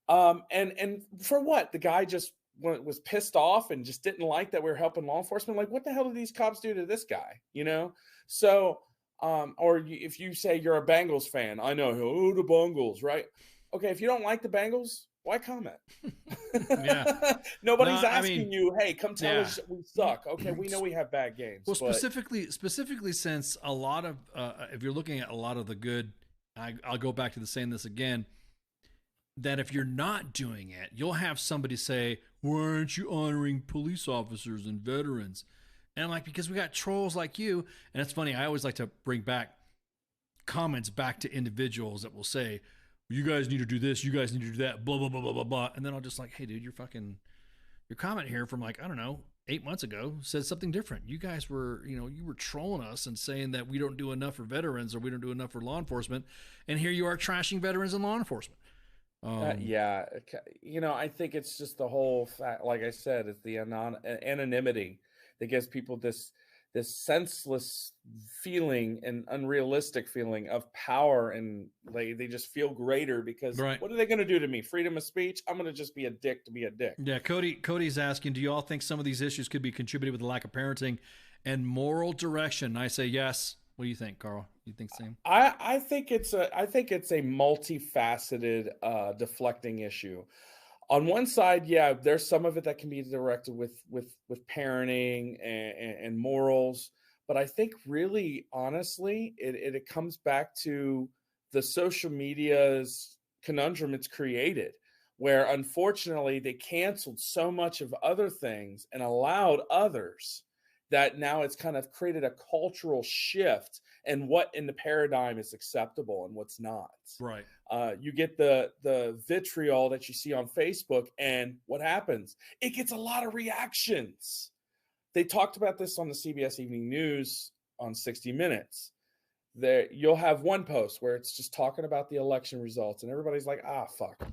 And for what? The guy just was pissed off and just didn't like that we were helping law enforcement. Like, what the hell did these cops do to this guy? You know? So, if you say you're a Bengals fan, I know, oh, the Bengals, right? Okay, if you don't like the Bengals, why comment? Yeah. Nobody's asking you, hey, come tell us we suck. Okay, we know we have bad games. Well, specifically since a lot of, if you're looking at a lot of the good, I'll go back to saying this again, that if you're not doing it, you'll have somebody say, why aren't you honoring police officers and veterans? And I'm like, because we got trolls like you. And it's funny, I always like to bring back comments back to individuals that will say, you guys need to do this, you guys need to do that, blah, blah, blah, blah, blah, blah. And then I'll just like, hey, dude, your comment here from, like, I don't know, 8 months ago said something different. You guys were, you were trolling us and saying that we don't do enough for veterans or we don't do enough for law enforcement. And here you are trashing veterans and law enforcement. Yeah. I think it's just the whole fact, like I said, it's the anonymity that gives people this senseless feeling and unrealistic feeling of power, and they just feel greater because What are they going to do to me? Freedom of speech? I'm going to just be a dick to be a dick. Yeah, Cody's asking, do you all think some of these issues could be contributed with the lack of parenting and moral direction? I say yes. What do you think, Carl? You think the same? I think it's a multifaceted deflecting issue. On one side, yeah, there's some of it that can be directed with parenting and morals. But I think really, honestly, it comes back to the social media's conundrum it's created, where unfortunately they canceled so much of other things and allowed others, that now it's kind of created a cultural shift and what in the paradigm is acceptable and what's not. Right. You get the vitriol that you see on Facebook, and what happens? It gets a lot of reactions. They talked about this on the CBS Evening News on 60 Minutes. There, you'll have one post where it's just talking about the election results, and everybody's like, fuck,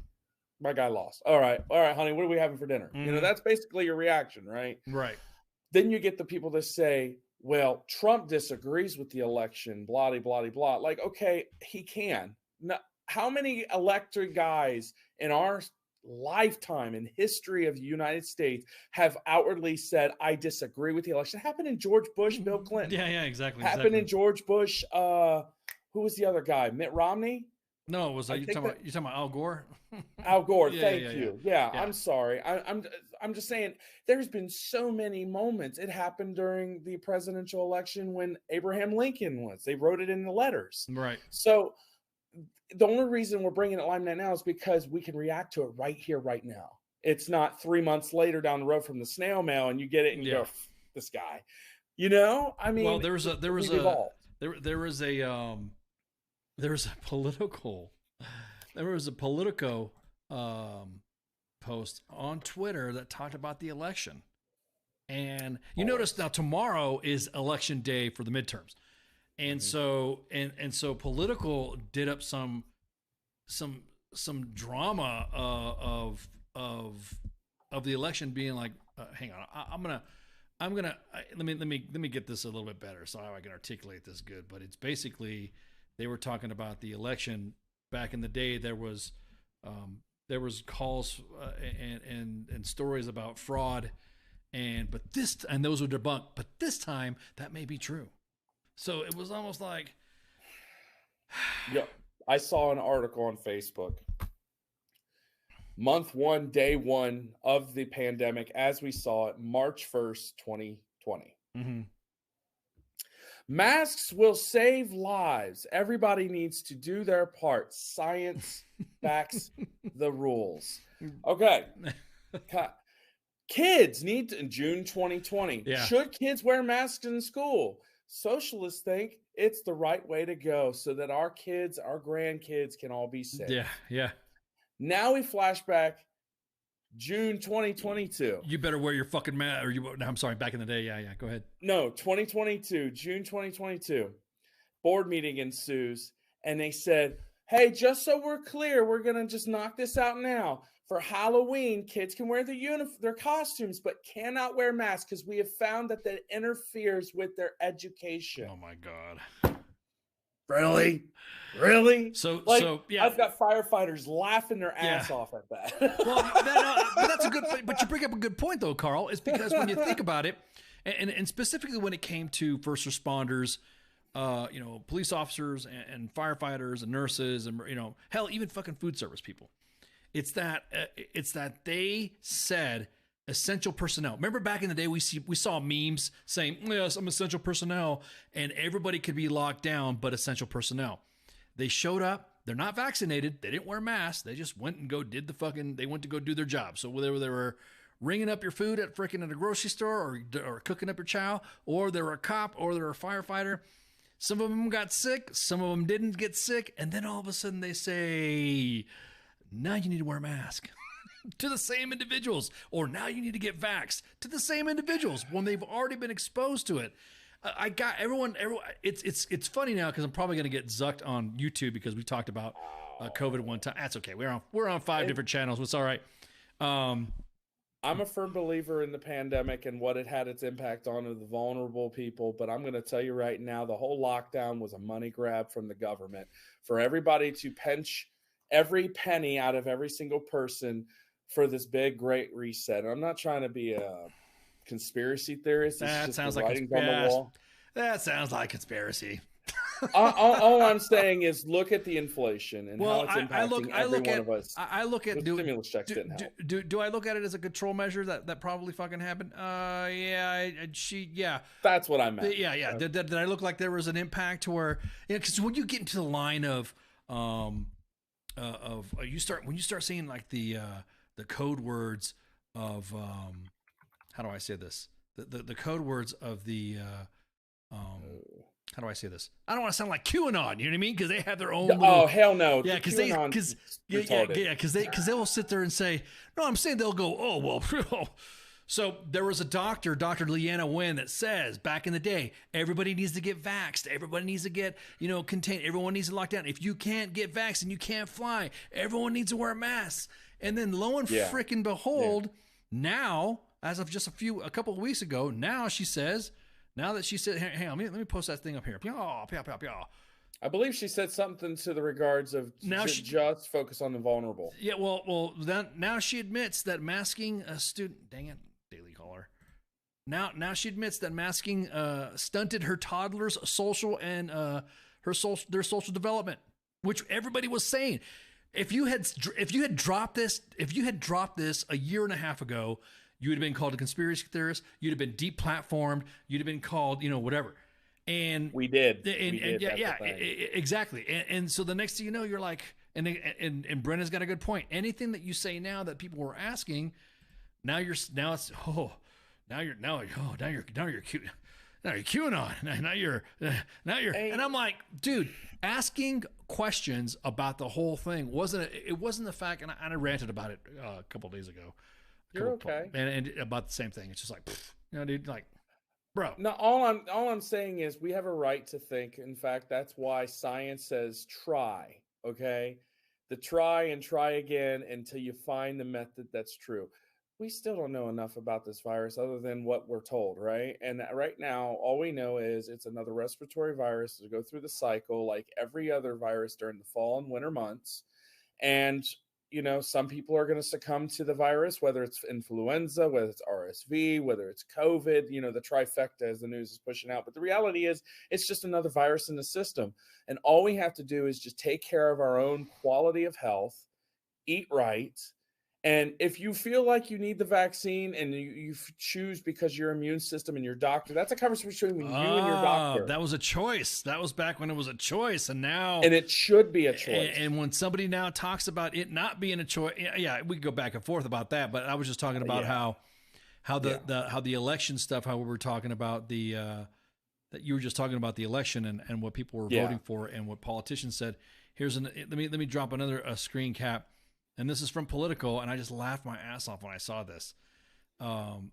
my guy lost. All right, honey, what are we having for dinner? Mm-hmm. That's basically your reaction, right? Right. Then you get the people that say, well, Trump disagrees with the election, blah, blah, blah, blah. Like, okay, he can. Now, how many elected guys in our lifetime in history of the United States have outwardly said, I disagree with the election? It happened in George Bush, Bill Clinton. Yeah, exactly. Happened in George Bush. Who was the other guy? Mitt Romney? No, it was you're talking about Al Gore? Al Gore, Yeah, thank yeah, you. yeah. Yeah, I'm sorry. I'm just saying there's been so many moments. It happened during the presidential election when Abraham Lincoln was. They wrote it in the letters. Right. So the only reason we're bringing it limelight now is because we can react to it right here, right now. It's not 3 months later down the road from the snail mail and you get it and you go, this guy. I mean, well, there was a Politico post on Twitter that talked about the election. And you notice now tomorrow is election day for the midterms. And so Political did up some drama of the election being like, hang on, let me get this a little bit better so I can articulate this good. But it's basically, they were talking about the election back in the day. There was calls and stories about fraud, and those were debunked. But this time that may be true. So it was almost like, yeah. I saw an article on Facebook. Month 1, day 1 of the pandemic, as we saw it, March 1st, 2020. Mm-hmm. Masks will save lives. Everybody needs to do their part. Science backs the rules. Okay. Kids need to, in June 2020. Yeah. Should kids wear masks in school? Socialists think it's the right way to go so that our kids, our grandkids can all be safe. Yeah, yeah. Now we flash back June 2022. You better wear your fucking mask. I'm sorry, back in the day. Yeah, go ahead. No, 2022, June 2022. Board meeting ensues, and they said, hey, just so we're clear, we're going to just knock this out now. For Halloween, kids can wear their costumes, but cannot wear masks because we have found that interferes with their education. Oh, my God. Really? Really? So yeah. I've got firefighters laughing their ass off at that. Well, but that's a good thing. But you bring up a good point, though, Carl, is because when you think about it, and specifically when it came to first responders, police officers and firefighters and nurses and, hell, even fucking food service people. It's that they said essential personnel. Remember back in the day, we saw memes saying, yes, I'm essential personnel, and everybody could be locked down but essential personnel. They showed up. They're not vaccinated. They didn't wear masks. They just went and they went to go do their job. So whether they were ringing up your food at a grocery store or cooking up your chow, or they were a cop or they were a firefighter, some of them got sick. Some of them didn't get sick. And then all of a sudden they say, now you need to wear a mask to the same individuals, or now you need to get vaxxed to the same individuals when they've already been exposed to it. I got everyone. It's funny now because I'm probably going to get zucked on YouTube because we talked about COVID one time. That's okay. We're on 5 different channels. It's all right. I'm a firm believer in the pandemic and what it had its impact on the vulnerable people. But I'm going to tell you right now, the whole lockdown was a money grab from the government for everybody to pinch every penny out of every single person for this big, great reset. And I'm not trying to be a conspiracy theorist. That sounds like writings on the wall. That sounds like conspiracy. all I'm saying is look at the inflation and how it's impacting every one of us. I look at stimulus checks didn't help. Do I look at it as a control measure that probably fucking happened? Yeah. That's what I meant. Yeah. Did I look like there was an impact to where? Yeah, because when you get into the line of you start seeing like the code words of how do I say this? The code words of the how do I say this? I don't want to sound like QAnon, you know what I mean? Because they have their own. Hell no! Yeah, because they will sit there and say, no, I'm saying they'll go, oh well. So there was a doctor, Dr. Leanna Wen, that says back in the day, everybody needs to get vaxxed. Everybody needs to get, contained. Everyone needs to lock down. If you can't get vaxxed and you can't fly, everyone needs to wear masks. And then lo and freaking behold, now, as of just a couple of weeks ago, now she says, hey, let me post that thing up here. I believe she said something to the regards of just focus on the vulnerable. Yeah, well, now she admits that masking a student, dang it, Daily Caller. Now she admits that masking stunted her toddler's social and their social development, which everybody was saying. If you had dropped this a year and a half ago, you would have been called a conspiracy theorist. You'd have been deplatformed. You'd have been called, whatever. And we did. Exactly. And so the next thing you know, you're like, and Brenna's got a good point. Anything that you say now that people were asking, now you're cute. Now you're QAnon. Now you're, and I'm like, dude, asking questions about the whole thing wasn't the fact, and I ranted about it a couple of days ago. You're okay. And about the same thing. It's just like, dude, like, bro. No, all I'm saying is we have a right to think. In fact, that's why science says try. Okay, the try and try again until you find the method that's true. We still don't know enough about this virus other than what we're told, right? And right now, all we know is it's another respiratory virus to go through the cycle like every other virus during the fall and winter months. And, some people are going to succumb to the virus, whether it's influenza, whether it's RSV, whether it's COVID, the trifecta as the news is pushing out. But the reality is it's just another virus in the system. And all we have to do is just take care of our own quality of health, eat right. And if you feel like you need the vaccine and you choose because your immune system and your doctor, that's a conversation between you and your doctor. That was a choice. That was back when it was a choice. And now. And it should be a choice. And when somebody now talks about it not being a choice, yeah, we can go back and forth about that. But I was just talking about how the election stuff, how we were talking about that you were just talking about the election and what people were voting for and what politicians said. Let me drop another screen cap. And this is from Politico, and I just laughed my ass off when I saw this. Well,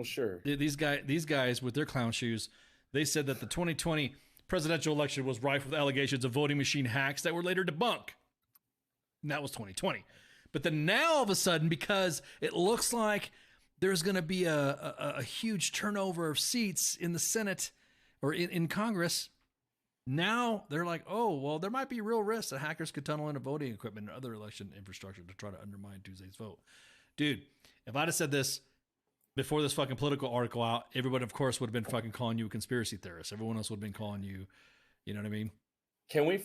sure. These guys with their clown shoes, they said that the 2020 presidential election was rife with allegations of voting machine hacks that were later debunked. And that was 2020. But then now, all of a sudden, because it looks like there's going to be a huge turnover of seats in the Senate or in Congress, now they're like, oh, well, there might be real risks that hackers could tunnel into voting equipment and other election infrastructure to try to undermine Tuesday's vote. Dude, if I'd have said this before this fucking Political article out, everybody, of course, would have been fucking calling you a conspiracy theorist. Everyone else would have been calling you, you know what I mean? Did we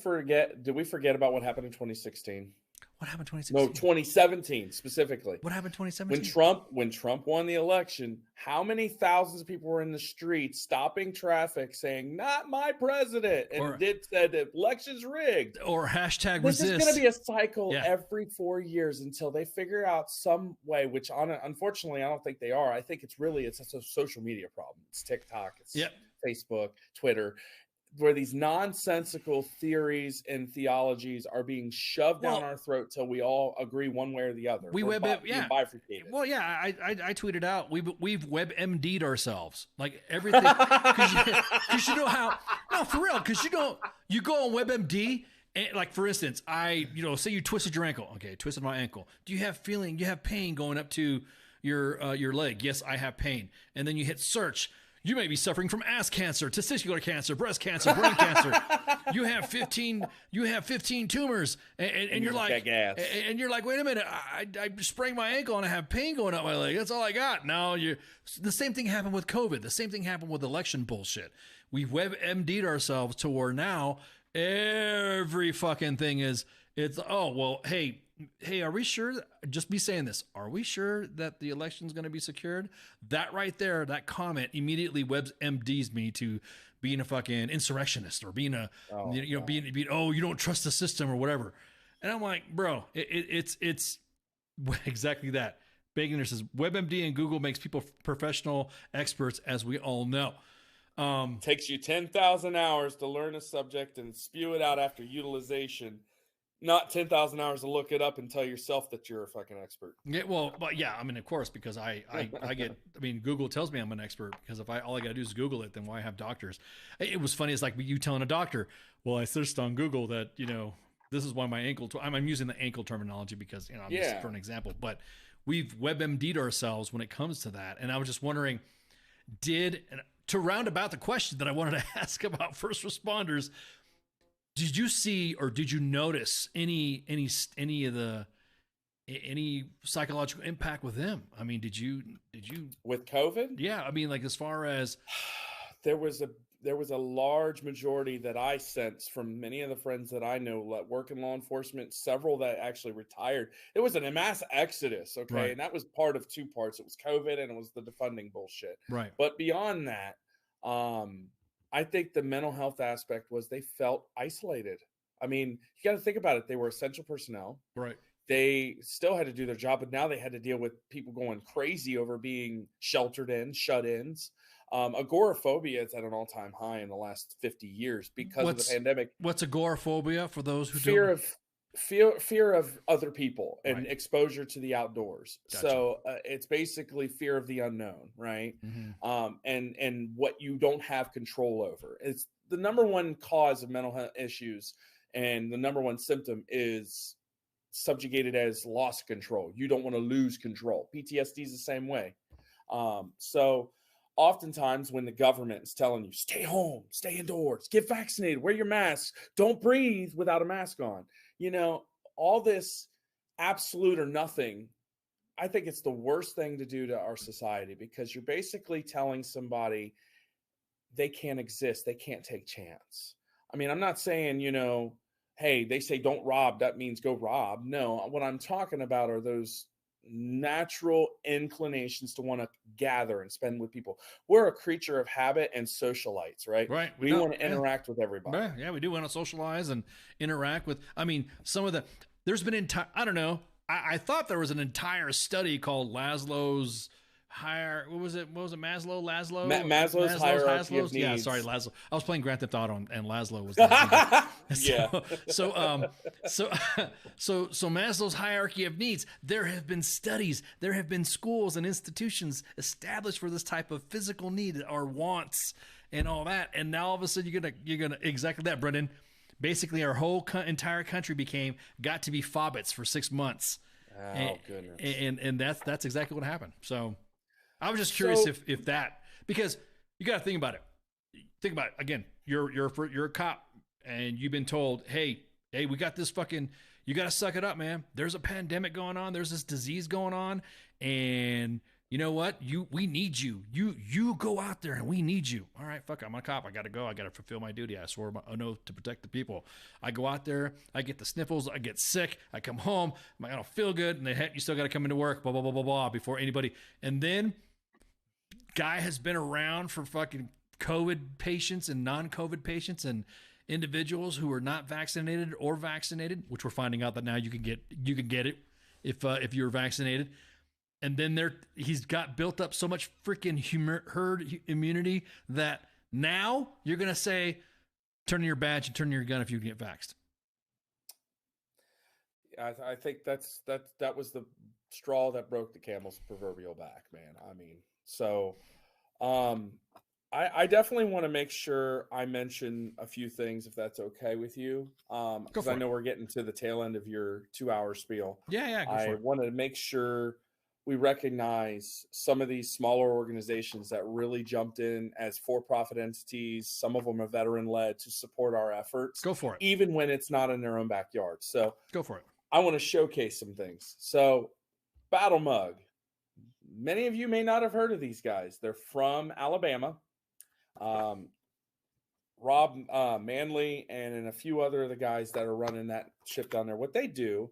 forget about what happened in 2016? What happened in 2016? No, 2017 specifically. What happened in 2017? When Trump won the election, how many thousands of people were in the streets stopping traffic saying, not my president, and said the election's rigged. Or hashtag this resist. This is going to be a cycle every 4 years until they figure out some way, which unfortunately I don't think they are. I think it's a social media problem. It's TikTok, it's Facebook, Twitter, where these nonsensical theories and theologies are being shoved down our throat till we all agree one way or the other. Bifurcated. Well, yeah, I tweeted out we've WebMD'd ourselves, like everything, because you know how. No, for real, because you go on WebMD. And like, for instance, say you twisted your ankle. Okay, twisted my ankle. Do you have pain going up to your leg? Yes, I have pain. And then you hit search. You may be suffering from ass cancer, testicular cancer, breast cancer, brain cancer. You have 15 tumors, and you're like, and you're like, wait a minute, I sprained my ankle and I have pain going up my leg. That's all I got. Now the same thing happened with COVID. The same thing happened with election bullshit. We've WebMD'd ourselves to where now every fucking thing hey, are we sure? Just be saying this. Are we sure that the election's going to be secured? That right there, that comment immediately WebMDs me to being a fucking insurrectionist or being you don't trust the system or whatever. And I'm like, bro, it's exactly that. Bagoner says WebMD and Google makes people professional experts, as we all know. Takes you 10,000 hours to learn a subject and spew it out after utilization. Not 10,000 hours to look it up and tell yourself that you're a fucking expert. Yeah, well, but yeah, I mean, of course, because Google tells me I'm an expert, because if all I got to do is Google it, then why have doctors? It was funny. It's like you telling a doctor, well, I searched on Google that, this is why my ankle, I'm using the ankle terminology because, I'm just for an example, but we've WebMD'd ourselves when it comes to that. And I was just wondering, to round about the question that I wanted to ask about first responders, did you see or did you notice any psychological impact with them? I mean, did you with COVID? Yeah, I mean, like as far as there was a large majority that I sensed from many of the friends that I know that work in law enforcement, several that actually retired. It was a mass exodus, okay, right. And that was part of two parts. It was COVID and it was the defunding bullshit, right? But beyond that, I think the mental health aspect was they felt isolated. I mean, you got to think about it. They were essential personnel. Right. They still had to do their job, but now they had to deal with people going crazy over being sheltered in, shut-ins. Agoraphobia is at an all-time high in the last 50 years because of the pandemic. What's agoraphobia for those who fear fear of other people and Right. exposure to the outdoors. Gotcha. So it's basically fear of the unknown, right? Mhm. And what you don't have control over. It's the number one cause of mental health issues, and the number one symptom is subjugated as loss of control. You don't want to lose control. PTSD is the same way. So oftentimes when the government is telling you, stay home, stay indoors, get vaccinated, wear your mask, don't breathe without a mask on, you know, all this absolute or nothing, I think it's the worst thing to do to our society, because you're basically telling somebody they can't exist, they can't take chance. I mean, I'm not saying, you know, hey, they say don't rob, that means go rob. No, what I'm talking about are those natural inclinations to want to gather and spend with people. We're a creature of habit and socialites, right? Right. We don't- want to interact with everybody. Yeah, we do want to socialize and interact with. I mean, there's been I don't know. I thought there was an entire study called Maslow's What was it? Maslow? Maslow's hierarchy of Yeah, needs. sorry, Laszlo. I was playing Grand Theft Auto and Laszlo was. Yeah. So Maslow's hierarchy of needs. There have been studies. There have been schools and institutions established for this type of physical need or wants and all that. And now all of a sudden you're gonna exactly that, Brendan. Basically, our whole entire country got to be fobbits for 6 months. Oh, goodness. And that's exactly what happened. So I was just curious if that, because you got to think about it. Think about it again. You're a cop and you've been told, hey, we got this you got to suck it up, man. There's a pandemic going on. There's this disease going on, and you know what? We need you. You go out there and we need you. All right, fuck it, I'm a cop. I got to go. I got to fulfill my duty. I swore an oath to protect the people. I go out there. I get the sniffles. I get sick. I come home. I don't feel good. And you still got to come into work, blah, blah, blah, blah, blah, before anybody. And then guy has been around for fucking COVID patients and non-COVID patients and individuals who are not vaccinated or vaccinated, which we're finding out that now you can get it if you're vaccinated. And then he's got built up so much freaking herd immunity that now you're going to say, turn in your badge and turn in your gun if you get vaxxed. I think that was the straw that broke the camel's proverbial back, man. I mean, so I definitely want to make sure I mention a few things, if that's okay with you. Because I know we're getting to the tail end of your 2-hour spiel. Yeah, I want to make sure we recognize some of these smaller organizations that really jumped in as for-profit entities. Some of them are veteran-led to support our efforts. Go for it. Even when it's not in their own backyard. So go for it. I want to showcase some things. So Battle Mug. Many of you may not have heard of these guys. They're from Alabama. Rob Manley and a few other of the guys that are running that ship down there. What they do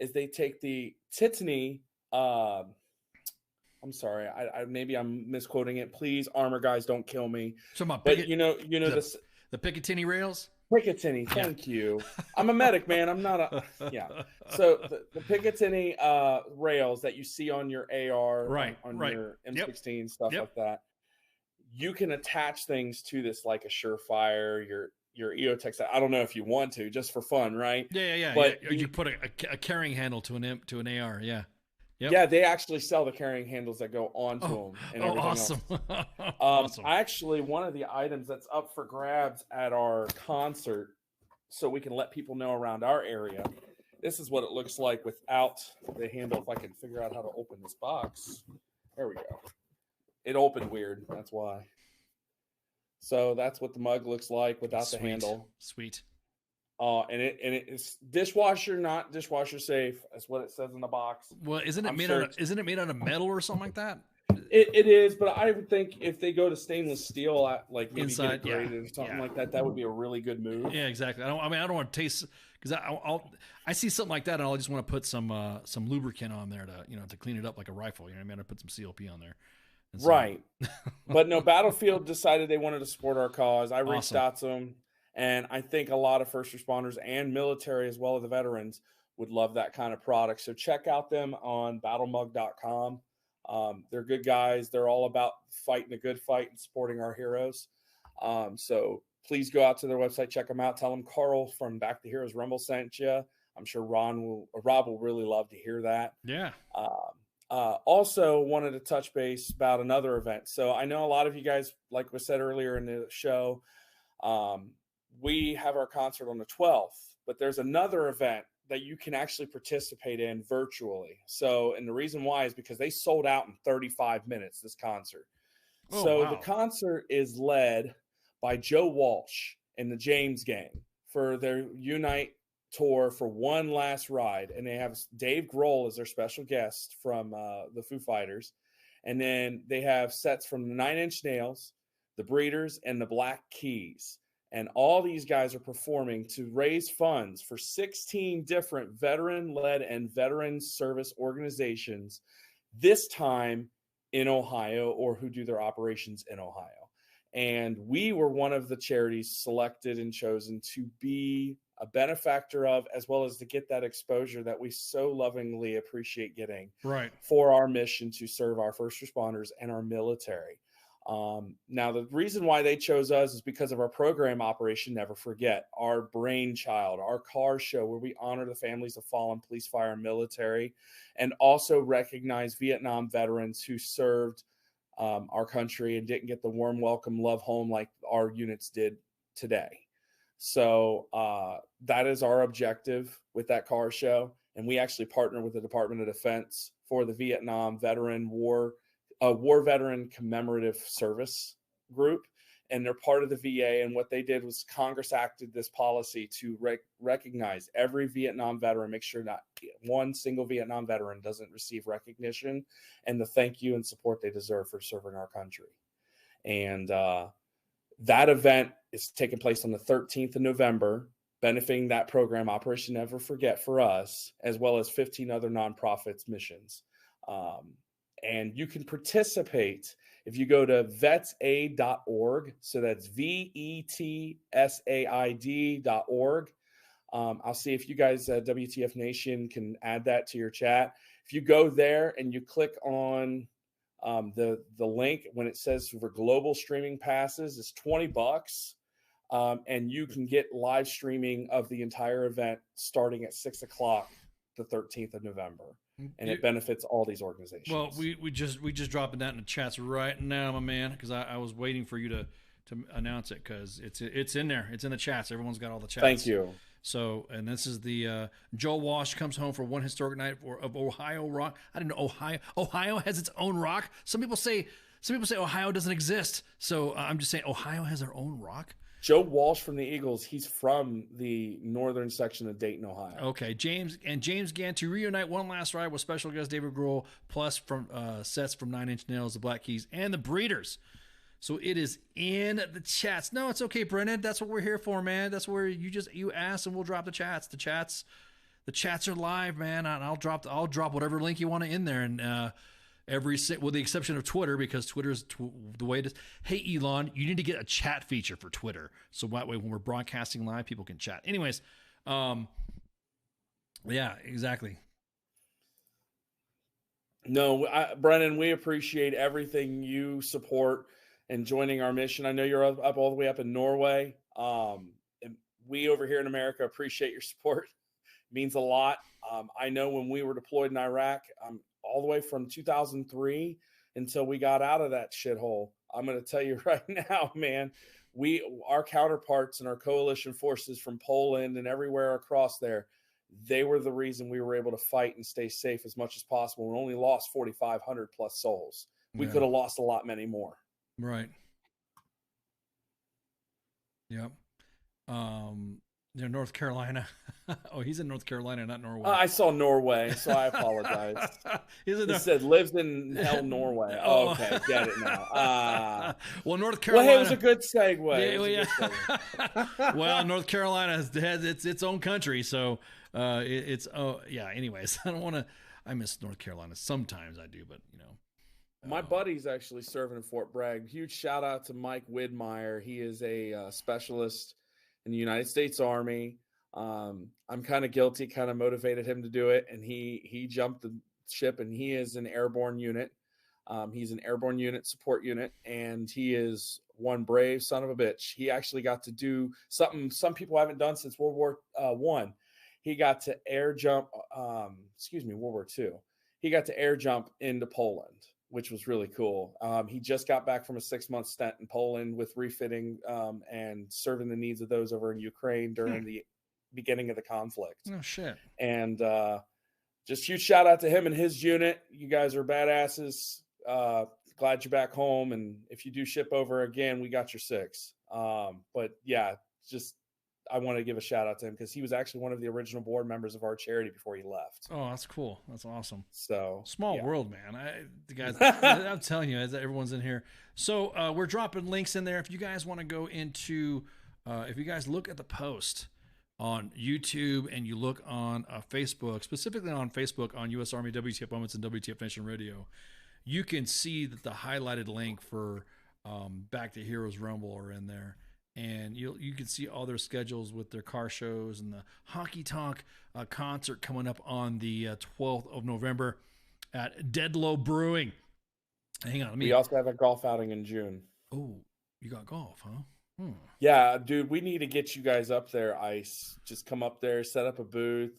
is they take the Titany. I'm sorry, I maybe I'm misquoting it. Please, armor guys, don't kill me. But you know the Picatinny rails. Picatinny, thank you. I'm a medic, man. I'm not a So the Picatinny rails that you see on your AR, on your M16 stuff like that. You can attach things to this like a Surefire, your EOTech. I don't know if you want to, just for fun, right? Yeah. But you put a carrying handle to an AR. Yeah. Yep. Yeah, they actually sell the carrying handles that go onto them and everything awesome. else. Awesome. Actually, one of the items that's up for grabs at our concert, so we can let people know around our area, this is what it looks like without the handle. If I can figure out how to open this box. There we go. It opened weird. That's why. So that's what the mug looks like without the handle. Sweet. And it is dishwasher, not dishwasher safe. That's what it says in the box. Well, isn't it made out of metal or something like that? It is, but I would think if they go to stainless steel, like maybe inside, get it graded or something like that, that would be a really good move. Yeah, exactly. I don't want to taste, because I see something like that and I'll just want to put some lubricant on there to clean it up like a rifle. You know what I mean? I put some CLP on there. So. Right. But no, Battlefield decided they wanted to support our cause. I reached out to them. And I think a lot of first responders and military, as well as the veterans, would love that kind of product. So check out them on battlemug.com. They're good guys. They're all about fighting a good fight and supporting our heroes. So please go out to their website, check them out. Tell them Carl from Back to Heroes Rumble sent you. I'm sure Rob will really love to hear that. Yeah. Also wanted to touch base about another event. So I know a lot of you guys, like was said earlier in the show, we have our concert on the 12th, but there's another event that you can actually participate in virtually. So, and the reason why is because they sold out in 35 minutes, this concert. Oh, so wow. The concert is led by Joe Walsh and the James Gang for their Unite tour for One Last Ride. And they have Dave Grohl as their special guest from the Foo Fighters. And then they have sets from the Nine Inch Nails, the Breeders, and the Black Keys. And all these guys are performing to raise funds for 16 different veteran-led and veteran service organizations, this time in Ohio, or who do their operations in Ohio. And we were one of the charities selected and chosen to be a benefactor of, as well as to get that exposure that we so lovingly appreciate getting Right. for our mission to serve our first responders and our military. Now, the reason why they chose us is because of our program, Operation Never Forget, our brainchild, our car show where we honor the families of fallen police, fire, and military, and also recognize Vietnam veterans who served our country and didn't get the warm welcome, love home like our units did today. So that is our objective with that car show. And we actually partner with the Department of Defense for the Vietnam Veteran War Veteran Commemorative Service Group, and they're part of the VA. And what they did was Congress acted this policy to recognize every Vietnam veteran, make sure not one single Vietnam veteran doesn't receive recognition and the thank you and support they deserve for serving our country. And that event is taking place on the 13th of November, benefiting that program, Operation Never Forget, for us, as well as 15 other nonprofits missions. And you can participate if you go to vetsaid.org. So that's VETSAID.org. I'll see if you guys, WTF Nation, can add that to your chat. If you go there and you click on the link when it says for global streaming passes, it's $20. And you can get live streaming of the entire event starting at 6 o'clock the 13th of November. And it benefits all these organizations. Well, we just dropping that in the chats right now, my man, because I was waiting for you to announce it, because it's in there. It's in the chats. Everyone's got all the chats. Thank you. So, and this is the Joe Walsh comes home for one historic night of Ohio rock. I didn't know Ohio has its own rock. Some people say Ohio doesn't exist. So I'm just saying Ohio has their own rock. Joe Walsh from the Eagles, he's from the northern section of Dayton, Ohio. Okay, James Gann to reunite One Last Ride with special guest David Grohl, plus from sets from Nine Inch Nails, the Black Keys, and the Breeders. So it is in the chats. No, it's okay, Brennan. That's what we're here for, man. That's where you ask and we'll drop the chats. The chats are live, man. And I'll drop whatever link you want in there, and with the exception of Twitter, because Twitter is the way it is. Hey, Elon, you need to get a chat feature for Twitter, so that way when we're broadcasting live, people can chat. Anyways, yeah, exactly. No, Brennan, we appreciate everything you support and joining our mission. I know you're up all the way up in Norway. And we over here in America appreciate your support. It means a lot. I know when we were deployed in Iraq, all the way from 2003 until we got out of that shithole, I'm going to tell you right now, man, our counterparts and our coalition forces from Poland and everywhere across there, they were the reason we were able to fight and stay safe as much as possible. We only lost 4,500 plus souls. We could have lost a lot many more. Right. Yep. North Carolina. Oh, he's in North Carolina, not Norway. I saw Norway, so I apologize. He said lives in hell, Norway. Oh, okay, get it now. Well, North Carolina. Well, hey, it was a good segue. Yeah. Well, North Carolina has its own country, so anyways, I miss North Carolina. Sometimes I do, but my buddy's actually serving in Fort Bragg. Huge shout out to Mike Widmeyer. He is a specialist in the United States Army. I'm kind of guilty, kind of motivated him to do it. And he jumped the ship, and he is an airborne unit. He's an airborne unit support unit, and he is one brave son of a bitch. He actually got to do something some people haven't done since World War I. he got to air jump. World War II. He got to air jump into Poland, which was really cool. He just got back from a 6-month stint in Poland with refitting and serving the needs of those over in Ukraine during the beginning of the conflict. Oh shit! And just huge shout out to him and his unit. You guys are badasses. Glad you're back home. And if you do ship over again, we got your 6. But yeah, just I want to give a shout out to him because he was actually one of the original board members of our charity before he left. Oh, that's cool. That's awesome. So small world, man. The guys, I'm telling you, as everyone's in here. So we're dropping links in there. If you guys want to go into, if you guys look at the post on YouTube and you look on Facebook, specifically on Facebook on U.S. Army WTF Moments and WTF Nation Radio, you can see that the highlighted link for Back to Heroes Rumble are in there. And you can see all their schedules with their car shows and the Honky Tonk concert coming up on the 12th of November at Deadlow Brewing. Hang on. We also have a golf outing in June. Oh, you got golf, huh? Yeah, dude, we need to get you guys up there, Ice. Just come up there, set up a booth.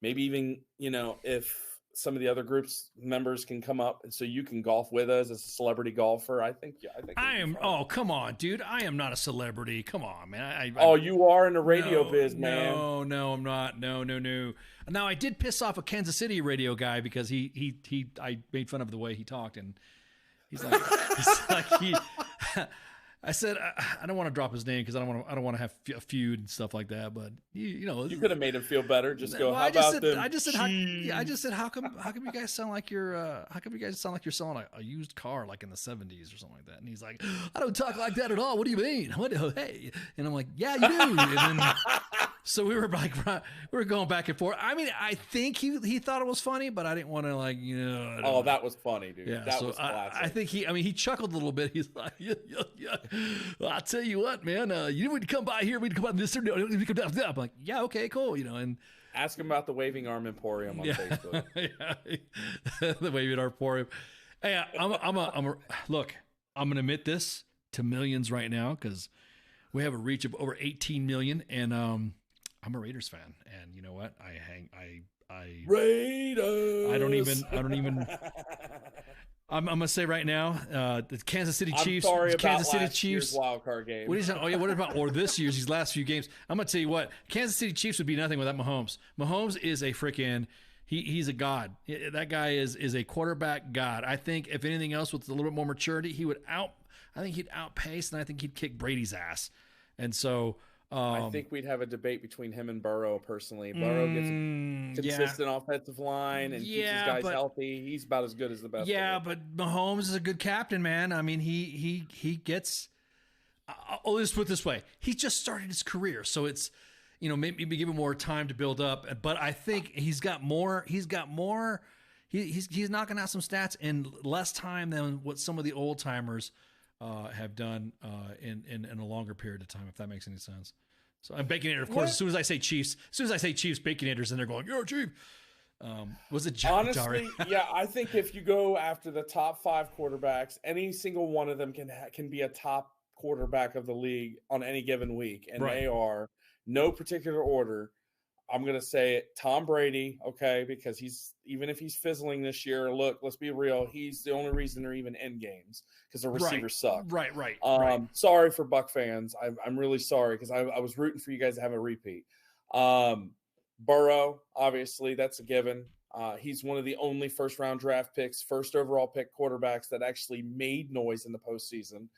Maybe even, if some of the other groups members can come up and so you can golf with us as a celebrity golfer. I think I am. Oh, come on, dude. I am not a celebrity. Come on, man. You are in the radio biz, man. No, I'm not. No. Now I did piss off a Kansas City radio guy because I made fun of the way he talked, and he's like, I said I don't want to drop his name because I don't want to have a feud and stuff like that. But you could have made him feel better. Just go. Well, I just said how come you guys sound like you're selling a used car like in the 70s or something like that? And he's like, I don't talk like that at all. What do you mean? Hey, and I'm like, yeah, you do. And then, so we were going back and forth. I mean, I think he thought it was funny, but I didn't want to Oh, that was funny, dude. Yeah, that was classic. I think he chuckled a little bit. He's like, yeah. Well, I'll tell you what, man. You would come by here. We'd come by this. I'm like, yeah, okay, cool. And ask him about the Waving Arm Emporium on Facebook. Yeah, the Waving Arm Emporium. Hey, look. I'm gonna admit this to millions right now because we have a reach of over 18 million, and I'm a Raiders fan. And you know what? Raiders. I don't even. I'm gonna say right now, the Kansas City Chiefs. I'm sorry about Kansas City Chiefs wild card game. What is that? Oh yeah, what about this year's these last few games? I'm gonna tell you what, Kansas City Chiefs would be nothing without Mahomes. Mahomes is a freaking he's a god. That guy is a quarterback god. I think if anything else with a little bit more maturity, I think he'd outpace, and I think he'd kick Brady's ass. And so I think we'd have a debate between him and Burrow personally. Burrow gets a consistent offensive line and keeps his guys healthy. He's about as good as the best. Yeah, but Mahomes is a good captain, man. I mean, he gets. I'll just put it this way: he just started his career, so it's maybe give him more time to build up. But I think he's got more. He's knocking out some stats in less time than what some of the old timers have done in a longer period of time, if that makes any sense. So I'm Baconator, of course. As soon as I say Chiefs, Baconator's in there going, "You're a Chief." Was it honestly? Yeah, I think if you go after the top 5 quarterbacks, any single one of them can be a top quarterback of the league on any given week, and they are no particular order. I'm going to say it, Tom Brady, okay, because even if he's fizzling this year, look, let's be real, he's the only reason they're even in games because the receivers suck. Right. Sorry for Buck fans. I'm really sorry because I was rooting for you guys to have a repeat. Burrow, obviously, that's a given. He's one of the only first-round draft picks, first overall pick quarterbacks that actually made noise in the postseason.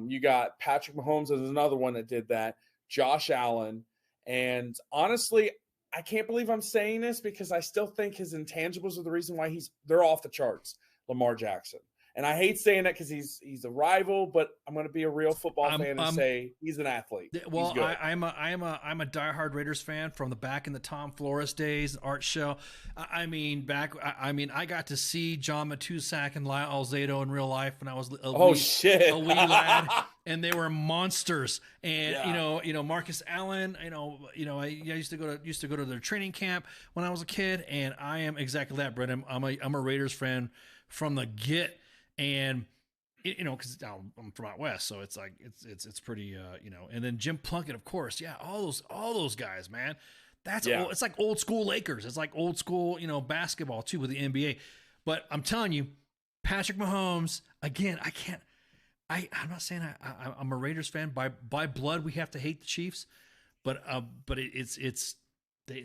You got Patrick Mahomes as another one that did that, Josh Allen. And honestly, I can't believe I'm saying this because I still think his intangibles are the reason why they're off the charts. Lamar Jackson. And I hate saying that because he's a rival, but I'm going to be a real football fan and say he's an athlete. Well, I'm a diehard Raiders fan from the back in the Tom Flores days, Art Shell. I got to see John Matusak and Lyle Alzado in real life when I was a wee lad, and they were monsters. And Marcus Allen, I used to go to their training camp when I was a kid, and I am exactly that, Brett. I'm a Raiders fan from the get. And because I'm from out west, so it's like it's pretty and then Jim Plunkett, of course, all those guys, man. That's it's like old school Lakers. It's like old school, basketball too with the NBA. But I'm telling you, Patrick Mahomes, again, I'm not saying I'm a Raiders fan. By blood, we have to hate the Chiefs, but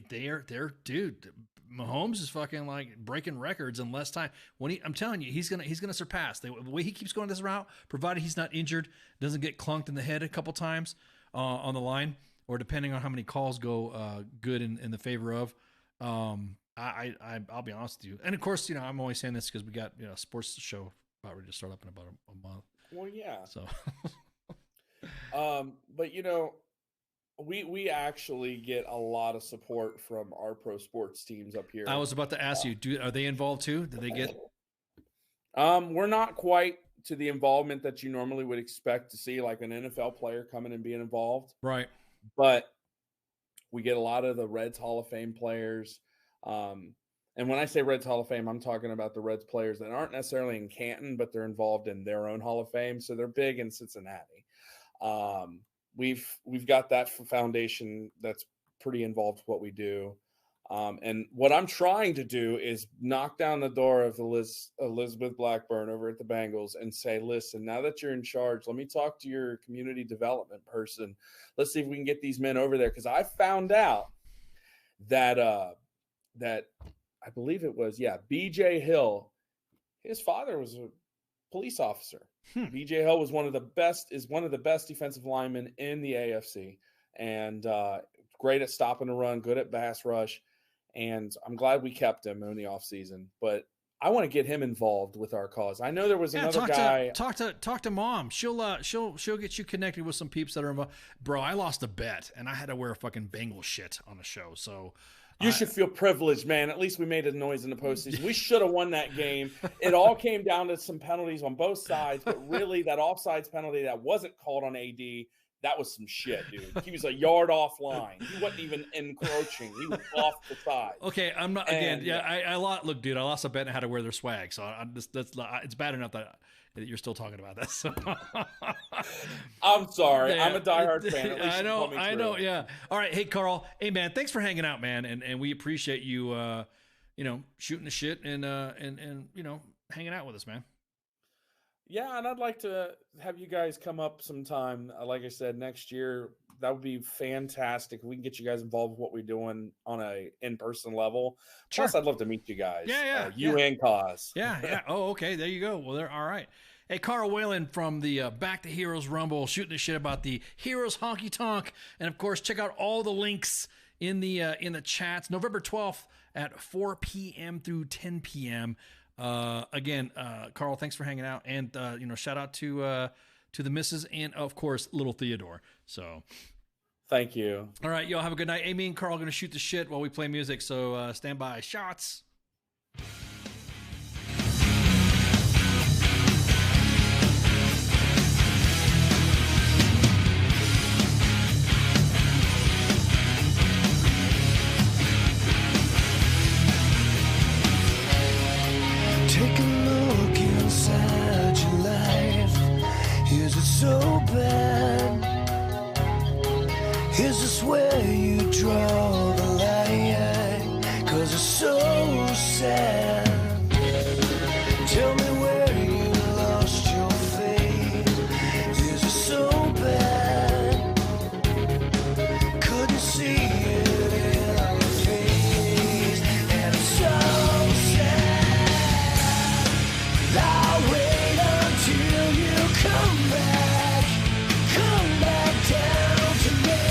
they're dude. Mahomes is fucking like breaking records in less time. I'm telling you, he's gonna surpass. The way he keeps going this route, provided he's not injured, doesn't get clunked in the head a couple times on the line, or depending on how many calls go good in the favor of. I'll be honest with you, and of course, I'm always saying this because we got a sports show about ready to start up in about a month. Well, yeah. So, but we actually get a lot of support from our pro sports teams up here. I was about to ask you, are they involved too? Did they get? We're not quite to the involvement that you normally would expect to see, like an NFL player coming and being involved. Right. But we get a lot of the Reds Hall of Fame players. And when I say Reds Hall of Fame, I'm talking about the Reds players that aren't necessarily in Canton, but they're involved in their own Hall of Fame. So they're big in Cincinnati. We've got that foundation that's pretty involved with what we do. And what I'm trying to do is knock down the door of Elizabeth Blackburn over at the Bengals and say, listen, now that you're in charge, let me talk to your community development person. Let's see if we can get these men over there. Because I found out that I believe it was, B.J. Hill, his father was a police officer. B.J. Hill was one of the best defensive linemen in the AFC, and great at stopping the run, good at pass rush, and I'm glad we kept him in the offseason. But I want to get him involved with our cause. I know there was another guy. Talk to Mom. She'll get you connected with some peeps that are involved. Bro, I lost a bet, and I had to wear fucking Bengal shit on the show, so. You should feel privileged, man. At least we made a noise in the postseason. We should have won that game. It all came down to some penalties on both sides, but really that offsides penalty that wasn't called on AD, that was some shit, dude. He was a yard off line. He wasn't even encroaching. He was off the side. Okay, I'm not again. Look, dude, I lost a bet and I had to wear their swag, so it's bad enough that you're still talking about that. So. I'm sorry. Yeah, I'm a diehard fan. At least I know. Yeah. All right. Hey, Carl. Hey, man. Thanks for hanging out, man. And we appreciate you, shooting the shit and hanging out with us, man. Yeah, and I'd like to have you guys come up sometime. Like I said, next year, that would be fantastic. We can get you guys involved with what we're doing on a in-person level. Sure. Plus, I'd love to meet you guys. You and Cause. Yeah. Oh, okay. There you go. Well, they're all right. Hey, Carl Whalen from the Back to Heroes Rumble, shooting the shit about the Heroes Honky Tonk, and of course, check out all the links in the chats. November 12th at 4 p.m. through 10 p.m. Again, Carl, thanks for hanging out, and shout out to the missus and of course little Theodore. So, thank you. All right, y'all have a good night. Amy and Carl are gonna shoot the shit while we play music. So stand by. Shots. Take a look inside your life. Is it so bad? Is this where you draw the line? 'Cause it's so sad. Tell me where you lost your faith. Is it so bad? Couldn't see it in the face. And it's so sad. I'll wait until you come back down to me.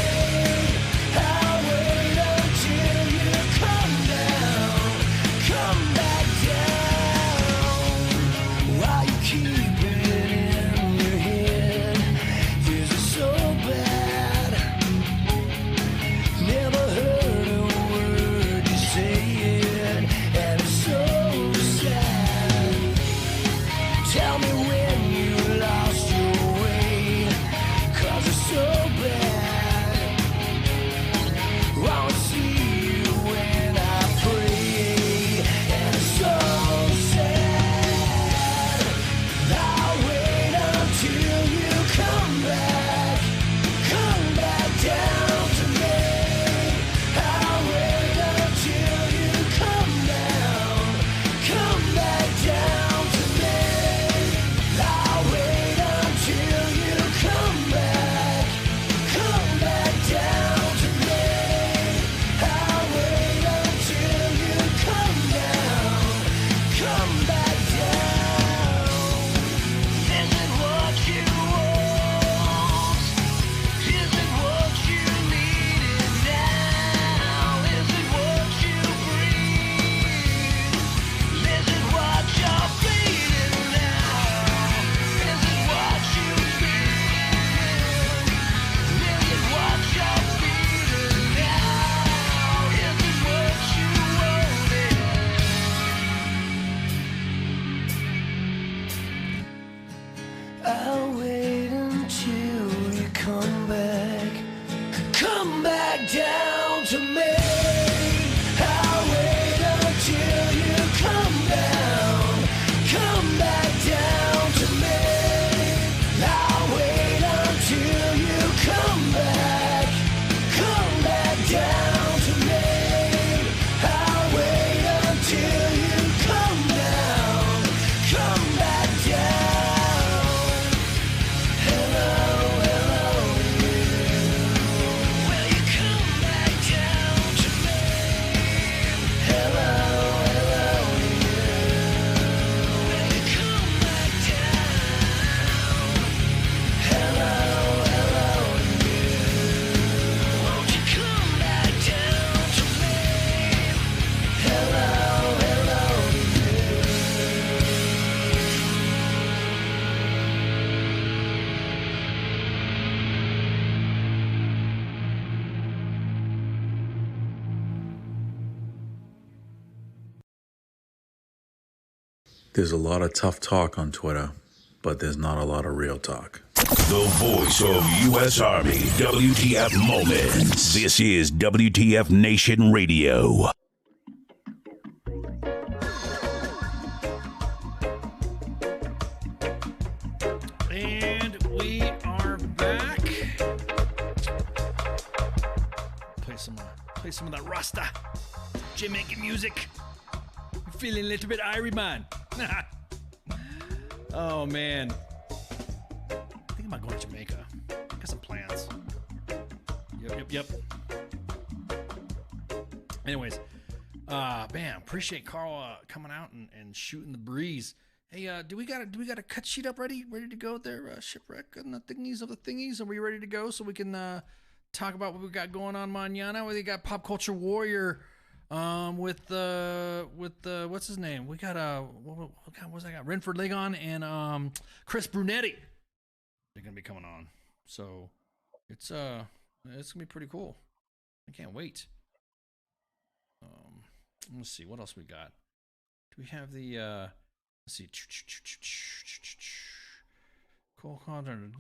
I'll wait until you come down. There's a lot of tough talk on Twitter, but there's not a lot of real talk. The voice of U.S. Army, WTF Moments. This is WTF Nation Radio. And we are back. Play some of that Rasta Jamaican music. Feeling a little bit Irie, man. Oh man, I think about going to Jamaica. Got some plans. Yep. Anyways, man, appreciate Carl coming out and shooting the breeze. Hey, do we got a cut sheet up ready to go there? Shipwreck and the thingies of the thingies. Are we ready to go so we can talk about what we got going on mañana? We got Pop Culture Warrior. With what's his name? We got what's I got? Renford Ligon and Chris Brunetti. They're gonna be coming on, so it's gonna be pretty cool. I can't wait. Let's see what else we got. Do we have the let's see. Cool content.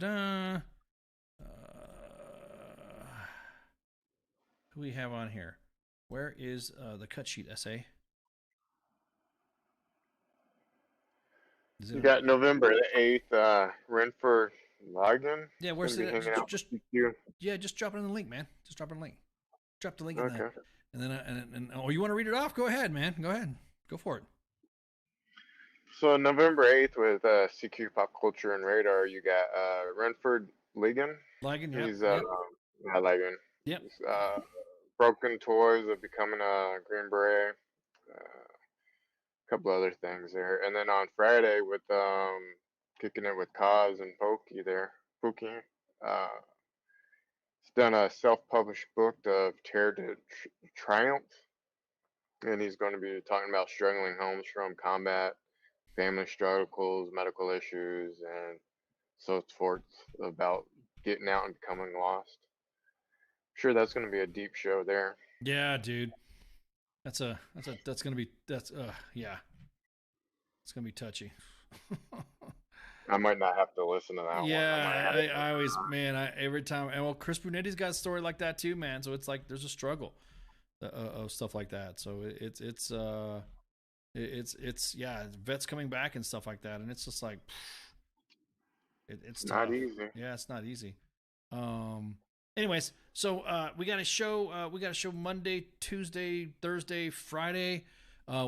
Who we have on here? Where is the cut sheet essay? You got November the 8th, Renford Ligon. Yeah, where's it? Just drop it in the link, man. Just drop it in the link. Drop the link in there. And then, and you want to read it off? Go ahead, man. Go ahead. Go for it. So November 8th with CQ Pop Culture and Radar, you got Renford Ligon. Ligon, yeah. He's Ligon. Yep. He's, Broken Toys of Becoming a Green Beret. A couple other things there. And then on Friday with Kicking It with Kaz and Pokey there. Pookie. He's done a self-published book of Tear to Triumph. And he's going to be talking about struggling homes from combat, family struggles, medical issues, and so forth about getting out and becoming lost. Sure, that's going to be a deep show there. Yeah, dude. It's gonna be yeah. It's gonna be touchy. I might not have to listen to that one. Yeah, I always, man, every time, and well, Chris Brunetti's got a story like that too, man. So it's like there's a struggle of stuff like that. So it's yeah, vets coming back and stuff like that, and it's just like it's not tough. easy. Yeah, it's not easy. Anyways, so we got a show. We got a show Monday, Tuesday, Thursday, Friday.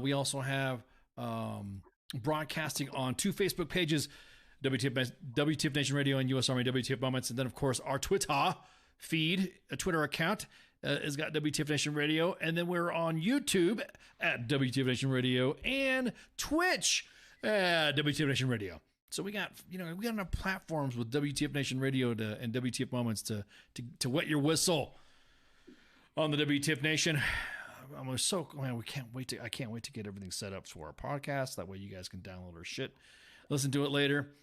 We also have broadcasting on 2 Facebook pages, WTF Nation Radio and U.S. Army WTF Moments, and then of course our Twitter feed, a Twitter account has got WTF Nation Radio, and then we're on YouTube at WTF Nation Radio and Twitch at WTF Nation Radio. So we got enough platforms with WTF Nation Radio and WTF Moments to wet your whistle on the WTF Nation. I can't wait to get everything set up for our podcast. That way you guys can download our shit, listen to it later.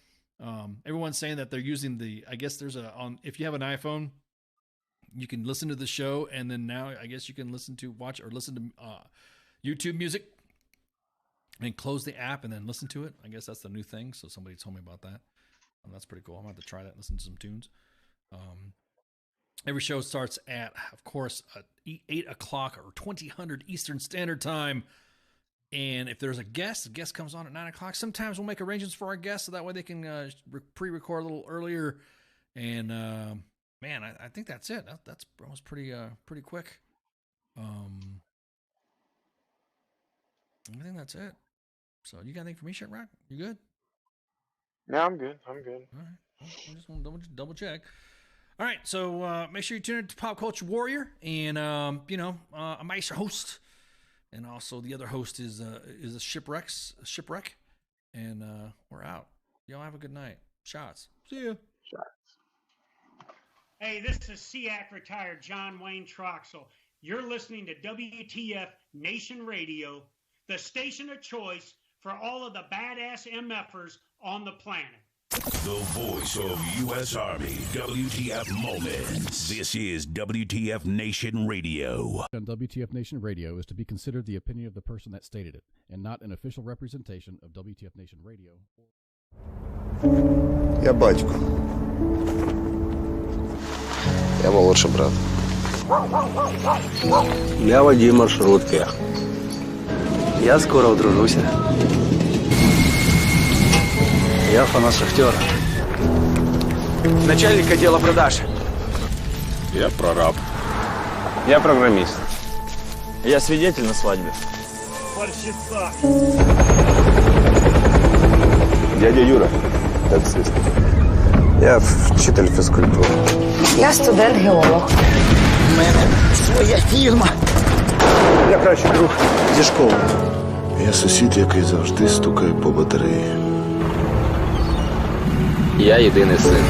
Everyone's saying that they're using I guess there's if you have an iPhone, you can listen to the show, and then now I guess you can listen to YouTube music. And close the app and then listen to it. I guess that's the new thing. So somebody told me about that. That's pretty cool. I'm going to have to try that and listen to some tunes. Every show starts at, of course, 8 o'clock or 2000 Eastern Standard Time. And if there's a guest, the guest comes on at 9 o'clock. Sometimes we'll make arrangements for our guests so that way they can pre-record a little earlier. And, man, I think that's it. That's almost pretty quick. I think that's it. So you got anything for me, Shitrock? You good? Yeah, I'm good. All right. I just want to double check. All right. So make sure you tune in to Pop Culture Warrior, and I'm your host, and also the other host is a Shipwreck, and we're out. Y'all have a good night. Shots. See ya. Shots. Hey, this is SEAC retired John Wayne Troxel. You're listening to WTF Nation Radio, the station of choice for all of the badass MFers on the planet. The voice of U.S. Army, WTF Moments. This is WTF Nation Radio. On WTF Nation Radio is to be considered the opinion of the person that stated it, and not an official representation of WTF Nation Radio. Я батько. Я молодший брат. Я водій маршрутки. Я скоро одружуся. Я фанат Шахтера. Начальник отдела продаж. Я прораб. Я программист. Я свидетель на свадьбе. Фальшица. Дядя Юра, таксист. Я вчитель фізкультури. Я студент-геолог. У мене своя фірма. Я кращий друг зі школи. Я сусід, який завжди стукає по батареї. Я єдиний син.